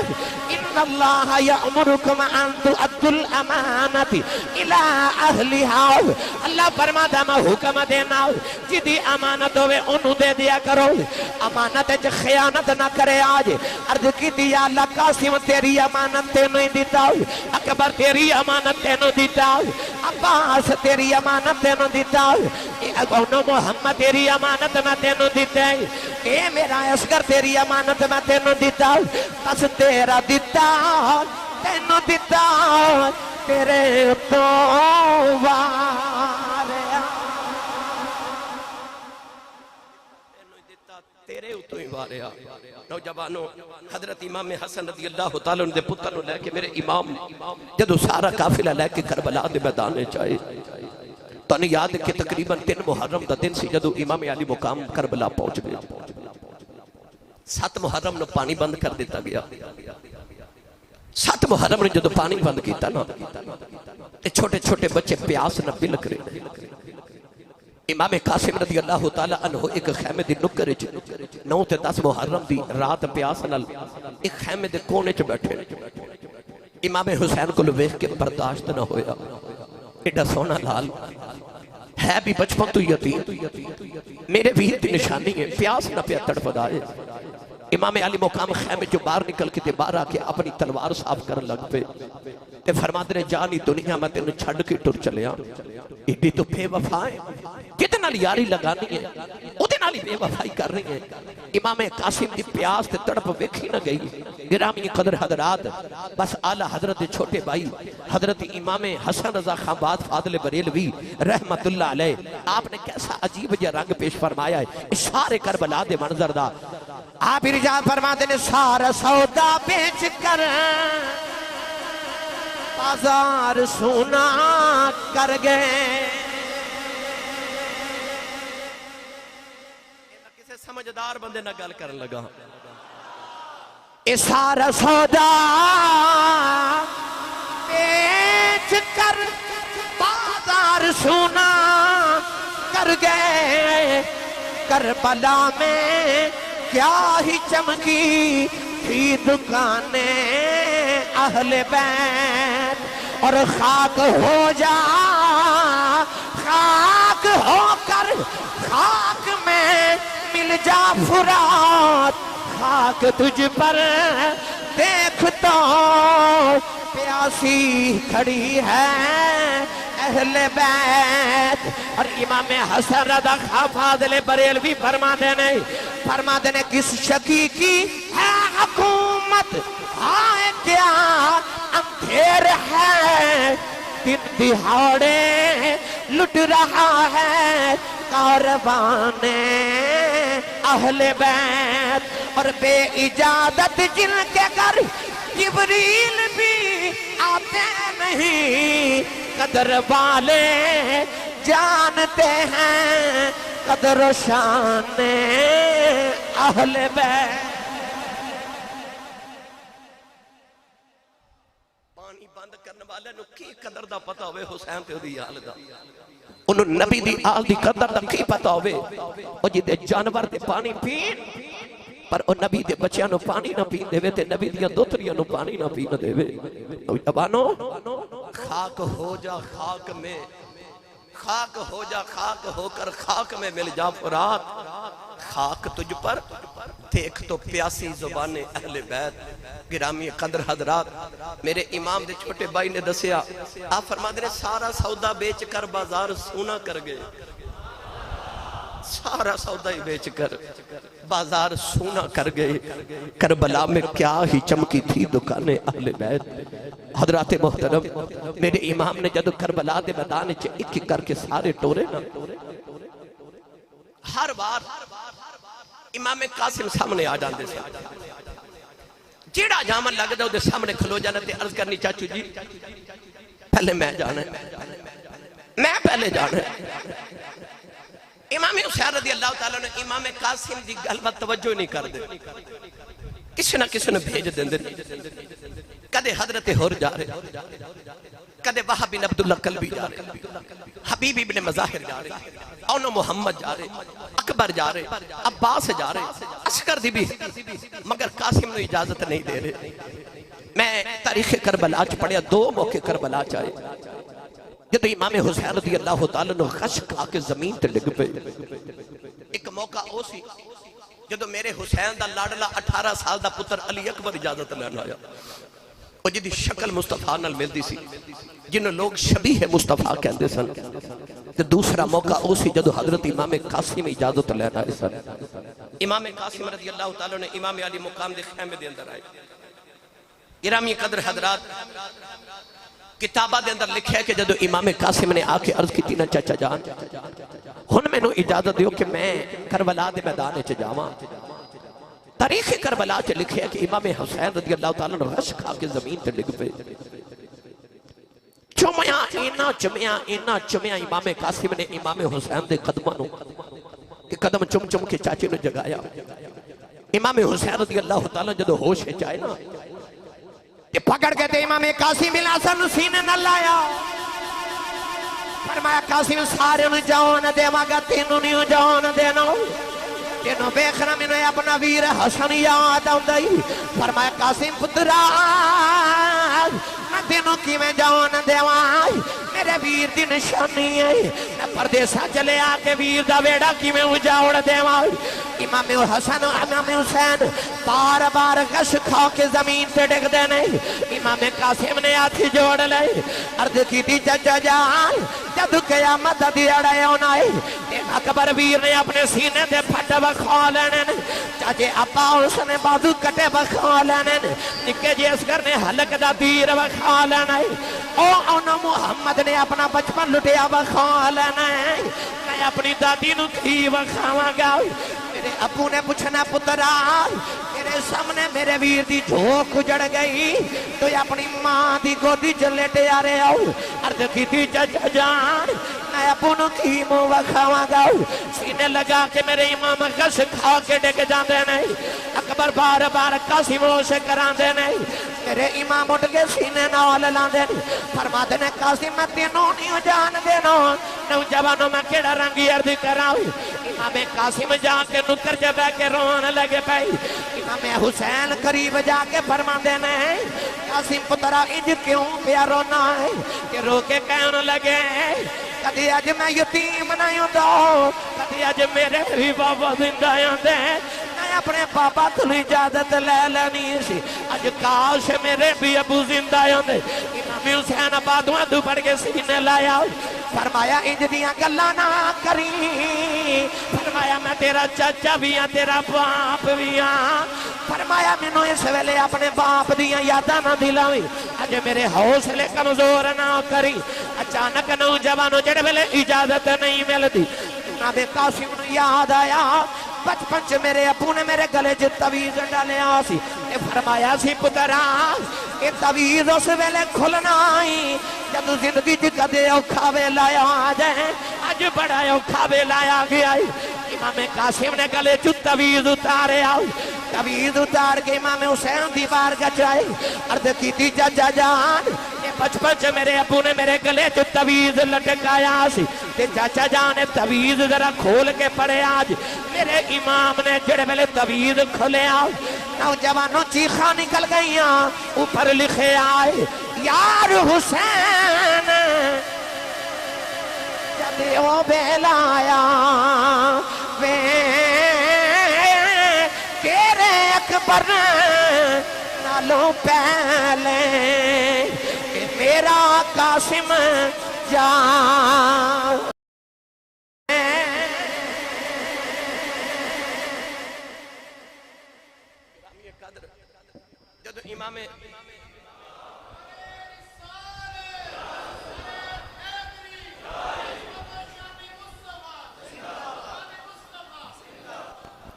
ان اللہ یأمرکم ان تؤدوا الامانۃ الی اہلھا، اللہ فرماتا میں حکم دینا جدی امانت ہوئے انہوں دے دیا کرو، امانت وچ خیانت نہ کرے۔ آج عرض کی یا اللہ قاسم تیری امانت تینوں ہی دیتا، اکبر تیری امانت تینوں دیتا، عباس تیری امانت تینوں دیتا، محمد تیری امانت میں تینوں دیتا ہے، اے میرا اصغر تیری امانت میں تینوں دیتا، بس تیرا دیتا تینوں دیتا تیرے تو واریا، تیرے تو ہی واریا۔ نوجوانوں حضرت امام حسن رضی اللہ تعالیٰ عنہ دے پتر نو لے کے میرے امام جدو سارا قافلہ لے کے کربلا دے میدان چاہے، تو انہیں یاد ہے کہ تقریباً 3 محرم دا دن سی جدو امام علی مقام کربلا پہنچ گئے، 7 محرم نو پانی بند کر دیتا گیا، 7 محرم نے جدو پانی بند کیتا نا چھوٹے چھوٹے بچے پیاس نہ بلک رہے، امام قاسم رضی اللہ تعالیٰ عنہ ایک خیمے دی نکر 9 تے 10 محرم دی رات پیاس نال ایک خیمے دے کونے چ بیٹھے، امام حسین کو ویکھ کے برداشت نہ ہویا، ایڈا سونا لال ہے بھی بچپن تو یتیم، میرے ویر دی نشانی ہے، پیاس نہ پیا تڑپ دائے۔ امام علی مقام خیمے جو باہر نکل کے باہر آ کے اپنی تلوار صاف کرن لگ پے، تے فرماتے نے جانی دنیا میں تینوں چھڑ کے ٹر چلیا، ایڈی تو بے وفا ہے، کتنا یاری لگانی ہے، اودے نال ہی بے وفائی کر رہی ہے۔ امام قاسم دی پیاس تے تڑپ ویکھی نہ گئی۔ گرامی قدر حضرات، بس اعلیٰ حضرت چھوٹے بھائی حضرت امام حسن رضا خان باد فاضل بریلوی رحمت اللہ علیہ، آپ نے کیسا عجیب جا رنگ پیش فرمایا ہے اس سارے کربلا دے منظر دا۔ آپ ارشاد فرماتے نے سارا سودا بیچ کر بازار سونا کر گئے، کسے سمجھدار بندے نہ گل کرن لگا، اے سارا سودا بیچ کر بازار سونا کر گئے، کربلا میں کیا ہی چمکی تھی دکانیں اہل بیت، اور خاک ہو جا خاک ہو کر خاک میں مل جا فرات، خاک تجھ پر دیکھ تو پیاسی کھڑی ہے اہل بیت۔ اور امام حسن رضا خان فاضل بریلوی فرما دینے کس شکی کی ہے حکومت، ہائے کیا اندھیر ہے، دن دہاڑے لٹ رہا ہے کاروان اہل بیت، اور بے اجازت جن کے گھر جبریل بھی آتے نہیں، قدر والے جانتے ہیں قدر و شان اہل بیت۔ پانی بند کرنے والے نو کی قدر دا پتہ ہوئے حسین تے دی حال دا، انہوں نبی دی آل دی قدر دا کی پتا ہوئے وہ جی دے جانور دے پانی پین پر وہ نبی دے بچیاں نو پانی نہ پین دے وے تے نبی دیاں دوتریاں نو پانی نہ پین دے وے نوجوانو خاک ہو جا خاک میں خاک ہو جا خاک ہو کر خاک میں مل جا فرات خاک تجھ پر دیکھ تو پیاسی زبان اہل بیت گرامی قدر حضرات میرے امام دے چھوٹے بھائی نے دسیا آپ فرما دے سارا سودا بیچ کر بازار سونا کر گئے سارا سودا ہی بیچ کر بازار سونا کر گئے کربلا میں کیا ہی چمکی تھی دکانیں اہل بیت حضرات محترم میرے امام نے جدو کربلا دے میدان چ ایک کر کے سارے ٹورے نا ہر بار امام قاسم سامنے آ جاندے سے جیڑا جامن لگ دے دے سامنے کھلو جانا تے عرض کرنی چاچو جی پہلے میں جانا ہے میں پہلے جانا ہے امام حسین رضی اللہ تعالیٰ نے امام قاسم دی گلبت توجہ نہیں کر دے کسی نہ کسی نے بھیج دیں دے کدے حضرت ہور جا رہے کدے وہاب بن عبداللہ قلبی جا رہے حبیب ابن مظاہر جا رہے اونو محمد جا رہے اکبر جا رہے عباس جا رہے عسکر دی بھی مگر قاسم نے اجازت نہیں دے رہے میں تاریخ کربلا چ پڑھیا دو موقع کربلا چاہے جب امام حسین رضی اللہ تعالیٰ نے خش کھا کے زمین تے لگ پہ ایک موقع ہو سی جب میرے حسین دا لاڈلا 18 سال دا پتر علی اکبر اجازت لینا آیا وہ جدی شکل مصطفیٰ نال ملدی سی جنہوں لوگ شبیہ مصطفیٰ کہندے سن تے دوسرا موقع ہو سی جب حضرت امام قاسم اجازت لینا آئے سن امام قاسم رضی اللہ تعالیٰ نے امام علی مقام دے خیمے دے اندر آئے گرامی قدر حضرات کتابہ دے اندر لکھا ہے کہ جدو امام قاسم نے آکے عرض کی تینا چچا جان ہن میں نو اجازت دیو کہ میں کربلا دے میدان چ جاواں تاریخ کربلا چ لکھا ہے کہ امام حسین رضی اللہ تعالیٰ نے رش کھا کے زمین تے لگ پے اینا چمیا امام قاسم نے امام حسین دے قدمہ نو کہ قدم چم چم کے چاچے نے جگایا امام حسین رضی اللہ تعالیٰ جدو ہوش ہے جائے نا کہ پکڑ کے تے امام قاسم الحسن سینے نہ لایا فرمایا قاسم سارے انہوں جان دے مگا تینوں نہیں جان دینا تینوں بیخرا میں نے اپنا ویر حسن یاد آن دائی فرمایا قاسم پترا میں تینوں کی میں جان دے وائی میرے ویر دی نشانی ہے میں پردیسہ چلے آکے ویر دا ویڑا کی میں اجاوڑ دے وائی امام حسن و امام حسین بار بار غش کھا کے زمین سے ڈگ دینے امام قاسم نے آتھی جوڑ لے عرض کی دی چچا جان جد قیامت دی اڑے ہونائے اکبر ویر نے اپنے سینے دے پھٹ بکھا لینے چاچے ابا اس نے بازو کٹے بکھا لینے نکے جی اسگر نے حلق دا دیر بکھا لینے اونا محمد نے اپنا بچپن لٹیا بکھا لینے میں اپنی دادی نو کھی بکھاواں گا میرے ابو نے پوچھنا پترا میرے سامنے میرے ویر دی جھوک اجڑ گئی تو اپنی ماں دی گودی چلیٹے آ رہے آؤ عرض کی تھی چچا جان میں ابو نو کی مو وکھاواں گا سینے لگا کے میرے امام غش کھا کے ڈگ جاندے نہیں اکبر بار بار قاسموں سے کراندے نہیں میرے امام اٹھ کے سینے نال لاندے نہیں فرما دے نے قاسم میں تینوں نہیں جان دینا نوجوانوں میں کیڑا رنگی عرض کراؤ امام قاسم جا کے نکر جبہ کے رون لگے پائی امام حسین قریب جا کے فرما دینے قاسم پترا انج کیوں پیا رونا ہے کہ رو کے کہنے لگے کدی آج میں یتیم نہیں ہوں کدی آج میرے بھی بابا زندہ ہوندے میں اپنے بابا تو اجازت لے لینی سی آج کاش میرے بھی ابو زندہ ہوندے امام حسین بادوان دو پڑھ کے سینے لایا فرمایا انج دیاں گلاں نہ کری فرمایا میں تیرا چچا بھی ہاں تیرا باپ بھی ہاں فرمایا میں نو اس ویلے اپنے باپ دیاں یاداں نہ دلاویں اج میرے حوصلے کمزور نہ کری اچانک نوجوانوں جڑے ویلے اجازت نہیں ملتی امام قاسم نو یاد آیا بچپن چ میرے ابو نے میرے گلے چ تویز ڈالیا سی فرمایا سی پترا یہ تویز اس ویلے کھلنا ہی جب زندگی چ کدے اوکھا ویلا آ جائے اج بڑا اوکھا ویلا آ گیا امام قاسم نے گلے چ تویز اتارے آؤ تویز اتار کے امام حسین دی بارگاہ چائے عرض کی چچا جان بچپن چ میرے ابو نے میرے گلے چ تویز لٹکایا سی تے چاچا جان نے تویز ذرا کھول کے پڑھے آج میرے امام نے جڑے ویلے تویز کھولے آج نوجوانوں چیخاں نکل گئیاں اوپر لکھے آئے یار حسین جدے او بیلایا وے تیرے اکبر نالوں پہلے کہ میرا قاسم جان جدو امام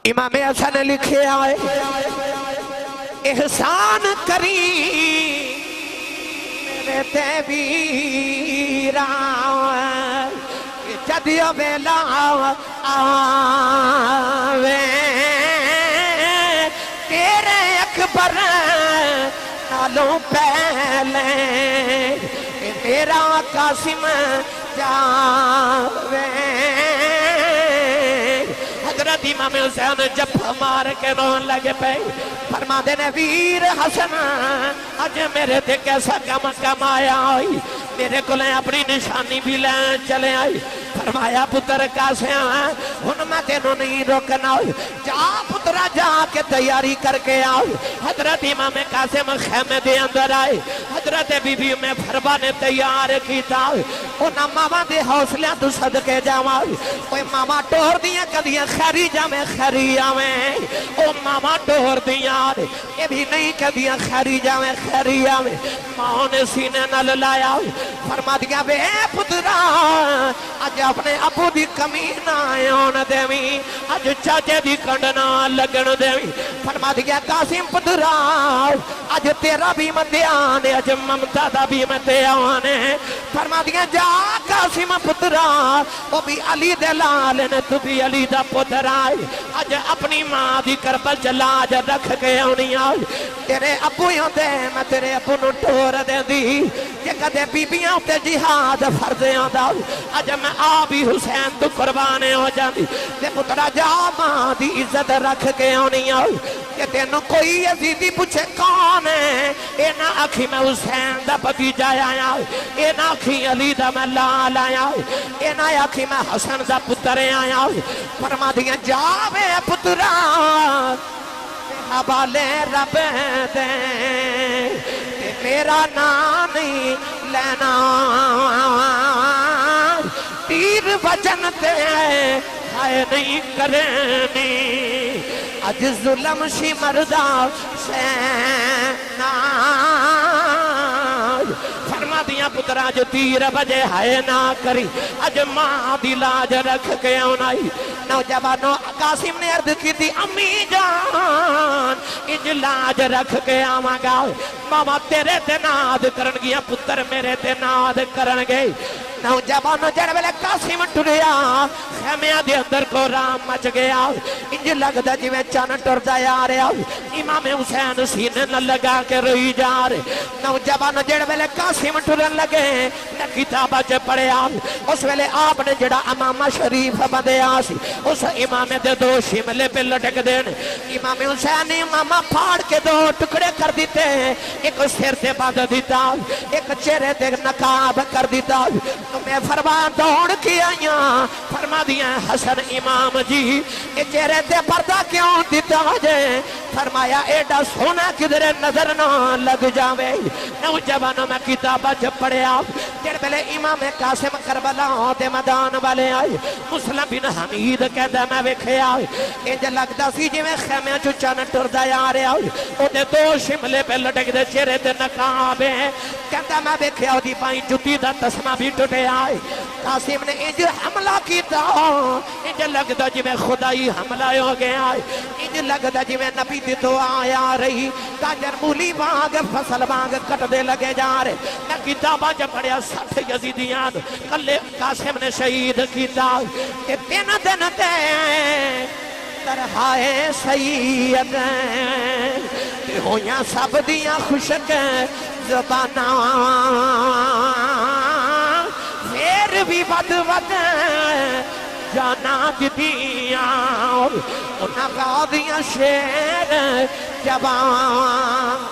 امام حسن لکھے آئے احسان کری میرے تے ویرا جدیو بیلا آوے تیرے اکبر نالوں پہلے کہ میرا قاسم جاوے حضرت امام حسین جب مار کے رون لگے پہ فرما دینے ویر حسن آج میرے تھے کیسا کم آیا آئی میرے کو لیں اپنی نشانی بھی لیں چلے آئی فرمایا پتر کاسے آئے ان میں تینوں نہیں روکنا جا پترہ جا کے تیاری کر کے آئی حضرت امام قاسم خیمے دے اندر آئے حضرت بی بی میں فرما نے تیار کی تھا انہاں ماما دے حوصلہ تو صدقے جاوائی اوہ ماما ٹور دیا کدیا خیری جامے خیری آویں او ماما ٹور دیا یہ بھی نہیں کدیا خیری جامے خیری آویں ماں نے سینے نل لایا فرما دیا بے پترہ آج اپنے ابو دی کمی نہ آئیون دیویں آج چاچے دی کنڈنا لگن دیویں فرما دیا قاسم پترہ آج تیرا بھی مدیانے آج ممتا دا بھی مدیانے فرما دیا جا قاسم پترہ وہ بھی علی دلال نے تو بھی علی دا پتر آئے آج اپنی ماں دی کربل چلا آج رکھ کے آنی آئے تیرے ابو یوں دے میں تیرے ابو نو ٹور دے دی یہ کدے بی بیاں تے جہاد فردے آدھا آج میں آبی حسین تو قربانے ہو جاندی تے پترہ جا ماں دی عزت رکھ کے آنی آئے کہ تینوں کوئی یزیدی پوچھے کون ہے اے نا آکھی میں حسین دا بتیجا آیا اے نا آکھی علی دا میں لال آیا اے نا آکھی میں حسن دا پتر آیا فرما دیا جاوے پترہ حوالے رب دے کہ میرا نام نہیں لینا تیر وجن تے ہائے نہیں کرنی اج ظلم شی مردہ سینا فرما دیا پترہ جو تیر بجے ہائے نہ کری اج ماں دی لاج رکھ کے آنائی نوجوانوں قاسم نے عرض کی تھی امی جان انج لاج رکھ کے آواں گا ماما تیرے تے ناد کرن گیا پتر میرے تے ناد کرن گئی نوجوانوں جڑ ویلے قاسم ٹریا خیمیاں دے اندر کو رام مچ گیا انج لگدا جویں چن ٹردا آ رہا امام حسین سینے نہ لگا کے روئی جا رہے نوجوانوں جڑ ویلے قاسم ٹرن لگے نہ کتابہ چ پڑھیا اس ویلے آپ نے جڑا امام شریف بدیا سی اس امام دے دو شملے پہ لٹک دین امام حسین امامہ پھاڑ کے دو ٹکڑے کر دیتے ایک سر سے باندھ دیتا ایک چہرے تے نقاب کر دیتا تمہیں فرمان دوڑ کی آئیاں فرما دیا حسن امام جی یہ چہرے تے پردہ کیوں دیتا جے فرمایا ایڈا سونا کدھر نظر نہ لگ جاوے نوجوانوں میں کتابہ جب پڑھے آپ جڑ پہلے امام قاسم کربلا دے میدان والے آئے مسلم بن حمید کہتا میں ویکھے آئے انج لگدا سی جی میں خیمے چو چن ٹردا آ رہا او دے دو شملے پہ لٹک دے چہرے تے نقاب ہے کہتا میں ویکھے او دی پائیں جُتی دا تسمہ بھی ٹوٹے آئے قاسم نے انج حملہ کیتا انج لگدا جی میں خدائی حملہ ہو گیا آئے انج لگدا جی میں نبی دی دعا آ رہی تاجر مولی باغ فصل باغ کٹ دے لگے جا رہے میں کتابہ جب پڑھیا 60 یزیدیان کلے قاسم نے شہید کیتا کہ تین دن تے طرحائے سید کہ ہویاں سب دیاں خوشک زبانہ پھر بھی بد بد جانا جدیاں انہاں غازیاں شیر جوان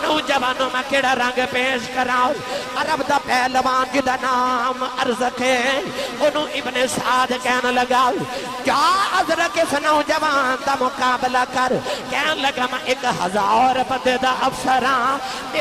نوجوانوں میں کیڑا رنگ پیش کراؤ عرب دا پہلوان جدا نام ارزق ہے انہوں ابن سعد کہنے لگا کیا ازرق اس نوجوان دا مقابلہ کر کہنے لگا میں 1000 بندے دا افسران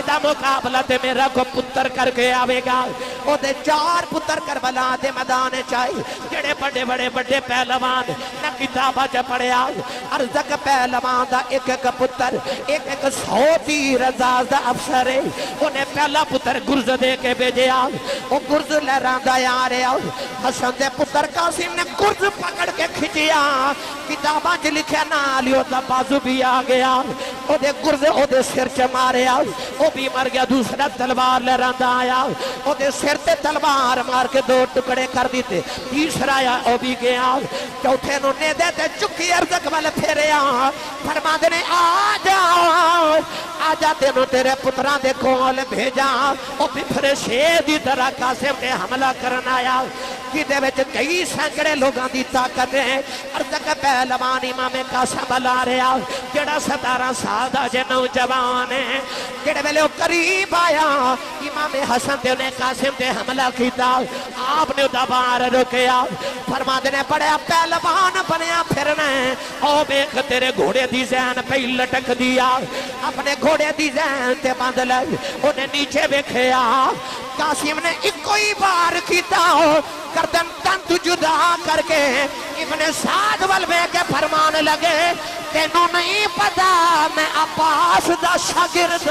دا مقابلہ تے میرا کو پتر کر کے آوے گا او دے 4 پتر کربلا دے میدان چاہی جڑے بڑے بڑے بڑے پہلوان نہ کتابہ چا پڑے آج ارزق پہلوان دا ایک پتر ایک 100 تیر ازاز دا افسر ہے انہیں پہلا پتر گرز دے کے بھیجے آج وہ گرز لہراندہ یارے آج حسن دے پتر قاسم نے گرز پکڑ کے کھچیا کتاباں چ لکھے نالیو دا بازو بھی آ گیا او دے گرز او دے سر چ مارے آج او بھی مر گیا دوسرا تلوار لہراندہ آیا او دے سر تے تلوار مار کے 2 ٹکڑے کر دیتے تیسرا آیا او بھی گیا چوتھے نو نے دے تے چکی ارزق والے پھیرے آ فرما دے نے آجا تینوں تیرے پتران دے کول بھیجا او پھر شیر دی طرح قاسم نے حملہ کرنا آیا کی دے وچ کئی سینکڑے لوگاں دی طاقت ہے ارزق پہلوان امام قاسم بلا رہا جڑا 17 سال دا جے نوجوان ہے جڑے ویلے قریب آیا امام حسن تے نے قاسم تے حملہ کیتا آپ نے دبار رکیا فرما دینے بڑے پہلوان بنیا پھرنا او بیک تیرے گھوڑے دی زین پہ لٹک دیا اپنے گھوڑے دی زین تے باندھ لئی انہیں نیچے بیکھیا قاسم نے ایک کوئی بار کیتا گردن تن جدا کر کے ابن سعد والوے کے فرمان لگے تینوں نہیں پتا میں عباس دا شاگرد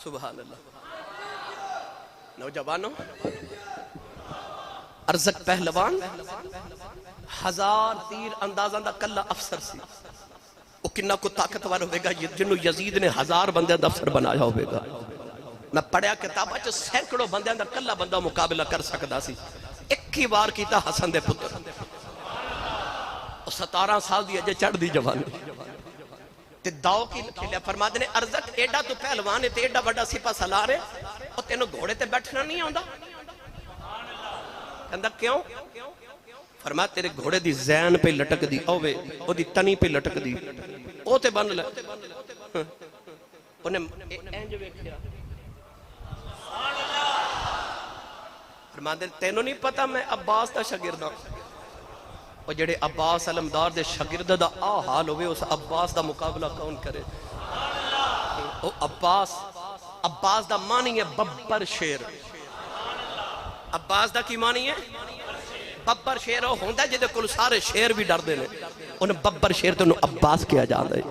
سبحان اللہ نوجوانوں ارزق پہلوان 1000 تیر اندازہ دا کلا افسر سی وہ کنہ کو طاقتور ہوئے گا جنہوں یزید نے 1000 بندے دا افسر بنایا ہوئے گا میں پڑھیا کتابہ جو سینکڑوں بندے دا کلا بندہ مقابلہ کر سکتا سی ایک ہی بار کیتا حسن دے پتر 17 سال دی اجے چڑھ دی جوانی تے داؤ کی کھلیا فرما دینے ارزق ایڈا تو پہلوان ہے تے ایڈا بڑا سپا سالار ہے اور تینوں گھوڑے تے بیٹھنا نہیں آندا کہندا کیوں فرما تیرے گھوڑے دی زین پہ لٹک دی اوے او دی تنی پہ لٹک دی او تے بن لے انہیں اینج ویکھیا فرما دینے تینوں نہیں پتا میں عباس دا شاگرد ہوں اور جڑے عباس علمدار دے شاگرد دا حال ہوئے اس عباس دا مقابلہ کون کرے او عباس دا معنی ہے ببر شیر عباس دا کی معنی ہے ببر شیر ہوندہ جدے کل سارے شیر بھی ڈر دینے انہیں ببر شیر تو انہوں عباس کیا جاندہ ہے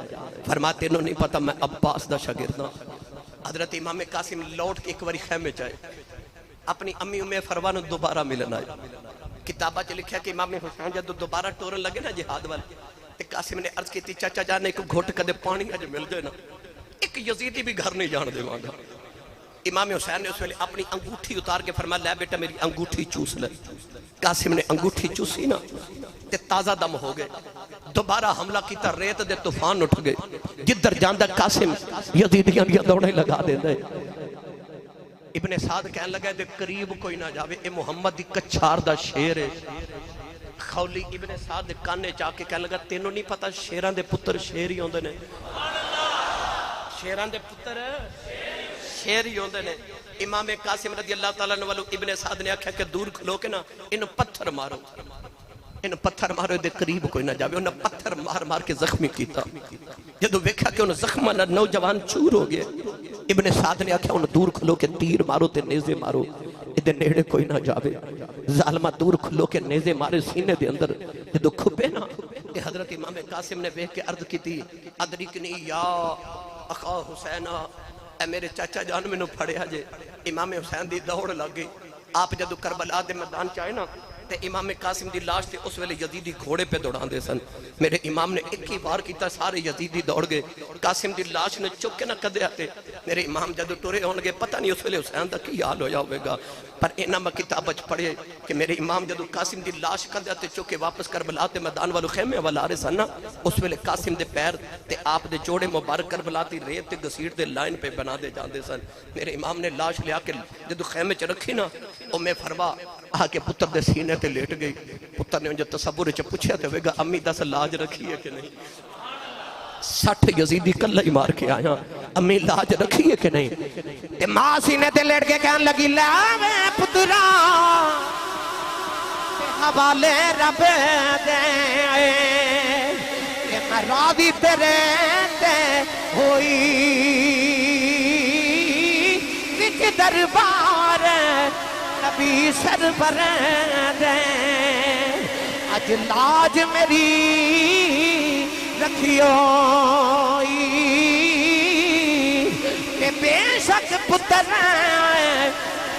فرماتے انہوں نہیں پتا میں عباس دا شاگرد ہوں حضرت امام قاسم لوٹ کے ایک واری خیمے چاہے اپنی امی امی فروانوں دوبارہ ملنا ہے کتابہ چ لکھیا کہ امام حسین جب دوبارہ ٹورن لگے نا جہاد والے تے قاسم نے عرض کی تھی چاچا جانے ایک گھوٹ کدے پانی اج مل جائے نا ایک یزیدی بھی گھر نہیں جان دے مانگا امام حسین نے اس ویلے اپنی انگوٹھی اتار کے فرمایا لے بیٹا میری انگوٹھی چوس لے قاسم نے انگوٹھی چوسی نا تے تازہ دم ہو گئے دوبارہ حملہ کیتا ریت دے طوفان اٹھ گئے جدھر جاندہ قاسم یزیدیاں دیا دوڑے لگا دے دے ابن سعد کہنے لگا دے قریب کوئی نہ جاوے اے محمد دی کچھار دا شیر ہے خولی ابن سعد دے کانے چاہ کے کہنے لگا تینوں نہیں پتا شیران دے پتر شیر ہی ہوندے نے شیران دے پتر شیر ہی ہوندے نے امام قاسم رضی اللہ تعالیٰ عنہ ابن سعد نے آکھا کہ دور کھلو کے نا انہوں پتھر مارو انہوں پتھر مارو دے قریب کوئی نہ جاوے انہوں پتھر مار مار کے زخمی کیتا جدو ویکھا کہ انہوں زخمہ نوجوان چور ہو گئے ابن سعد نے آکھا انہوں دور کھلو کے تیر مارو تے نیزے مارو ادھے نیڑے کوئی نہ جاوے ظالمہ دور کھلو کے نیزے مارے سینے دے اندر جدو کھپے نا کہ حضرت امام قاسم نے بیک کے عرض کی تھی ادرکنی یا اخا حسینہ اے میرے چاچا جان میں نو پھڑے آجے امام حسین دی دوڑ لگ گئی آپ جدو کربلا دے میدان چاہے نا تے امام قاسم دی لاش تے اس ویلے یزیدی گھوڑے پہ دوڑان دے سن. میرے امام نے ایک ہی وار کیتا سارے یزیدی دوڑ گئے. قاسم دی لاش نے چک کے نہ کدے آتے. میرے امام جدو ٹرے ہون گے پتہ نہیں اس ویلے حسین دا کی حال ہویا ہوئے گا. پر اینا میں کتاب اچ پڑھے کہ میرے امام جدو قاسم دی لاش کدے آتے چک کے واپس کربلا تے میدان والو خیمے والا رہے سن نا, اس ویلے قاسم دے پیر تے آپ دے جوڑے مبارک کربلا تی ریت تے گسیڑ دے لائن پہ بنا دے جاندے سن. میرے امام نے لاش لیا کے جدو خیمے چ رکھی نا او میں فرما آ کے پتر دے سینے تے لیٹ گئی. پتر نے جو تصور چ پوچھیا تے ویگا امی دس لاج رکھی ہے کہ نہیں. 60 یزیدی کلہ ہی مار کے آیا, امی لاج رکھی ہے کہ نہیں. تے ماں سینے تے لیٹ کے کہن لگی لاوے پترا تے حوالے رب دے کہ میں راضی تیرے تے ہوئی وچ دربار نبی سرور دے اج لاج میری رکھیو کہ بے شک پتر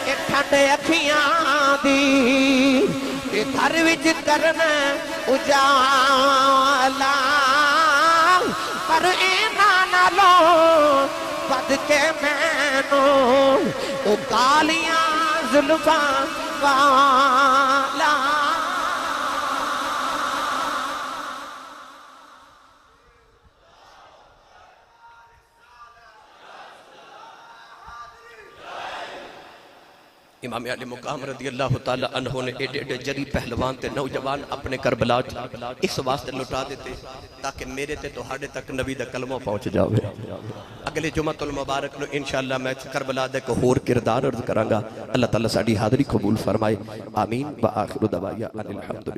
کہ ٹھنڈے اکھیاں دی کہ گھر وچ کرنا اجالا پر اینا نہ لو بد کے مینو او گالیاں زلفاں والا. امام علی مقام رضی اللہ تعالی عنہ نے ایڈے ایڈے جری پہلوان تے نوجوان اپنے کربلا اس واسطے لٹا دیتے تاکہ میرے تے تہاڈے تک نبی دا کلمہ پہنچ جاوے. اگلے جمعہ المبارک نو انشاءاللہ میں کربلا دے کو ہور کردار عرض کراں گا. اللہ تعالی ساڈی حاضری قبول فرمائے. آمین. وآخر دعوانا ان الحمد للہ.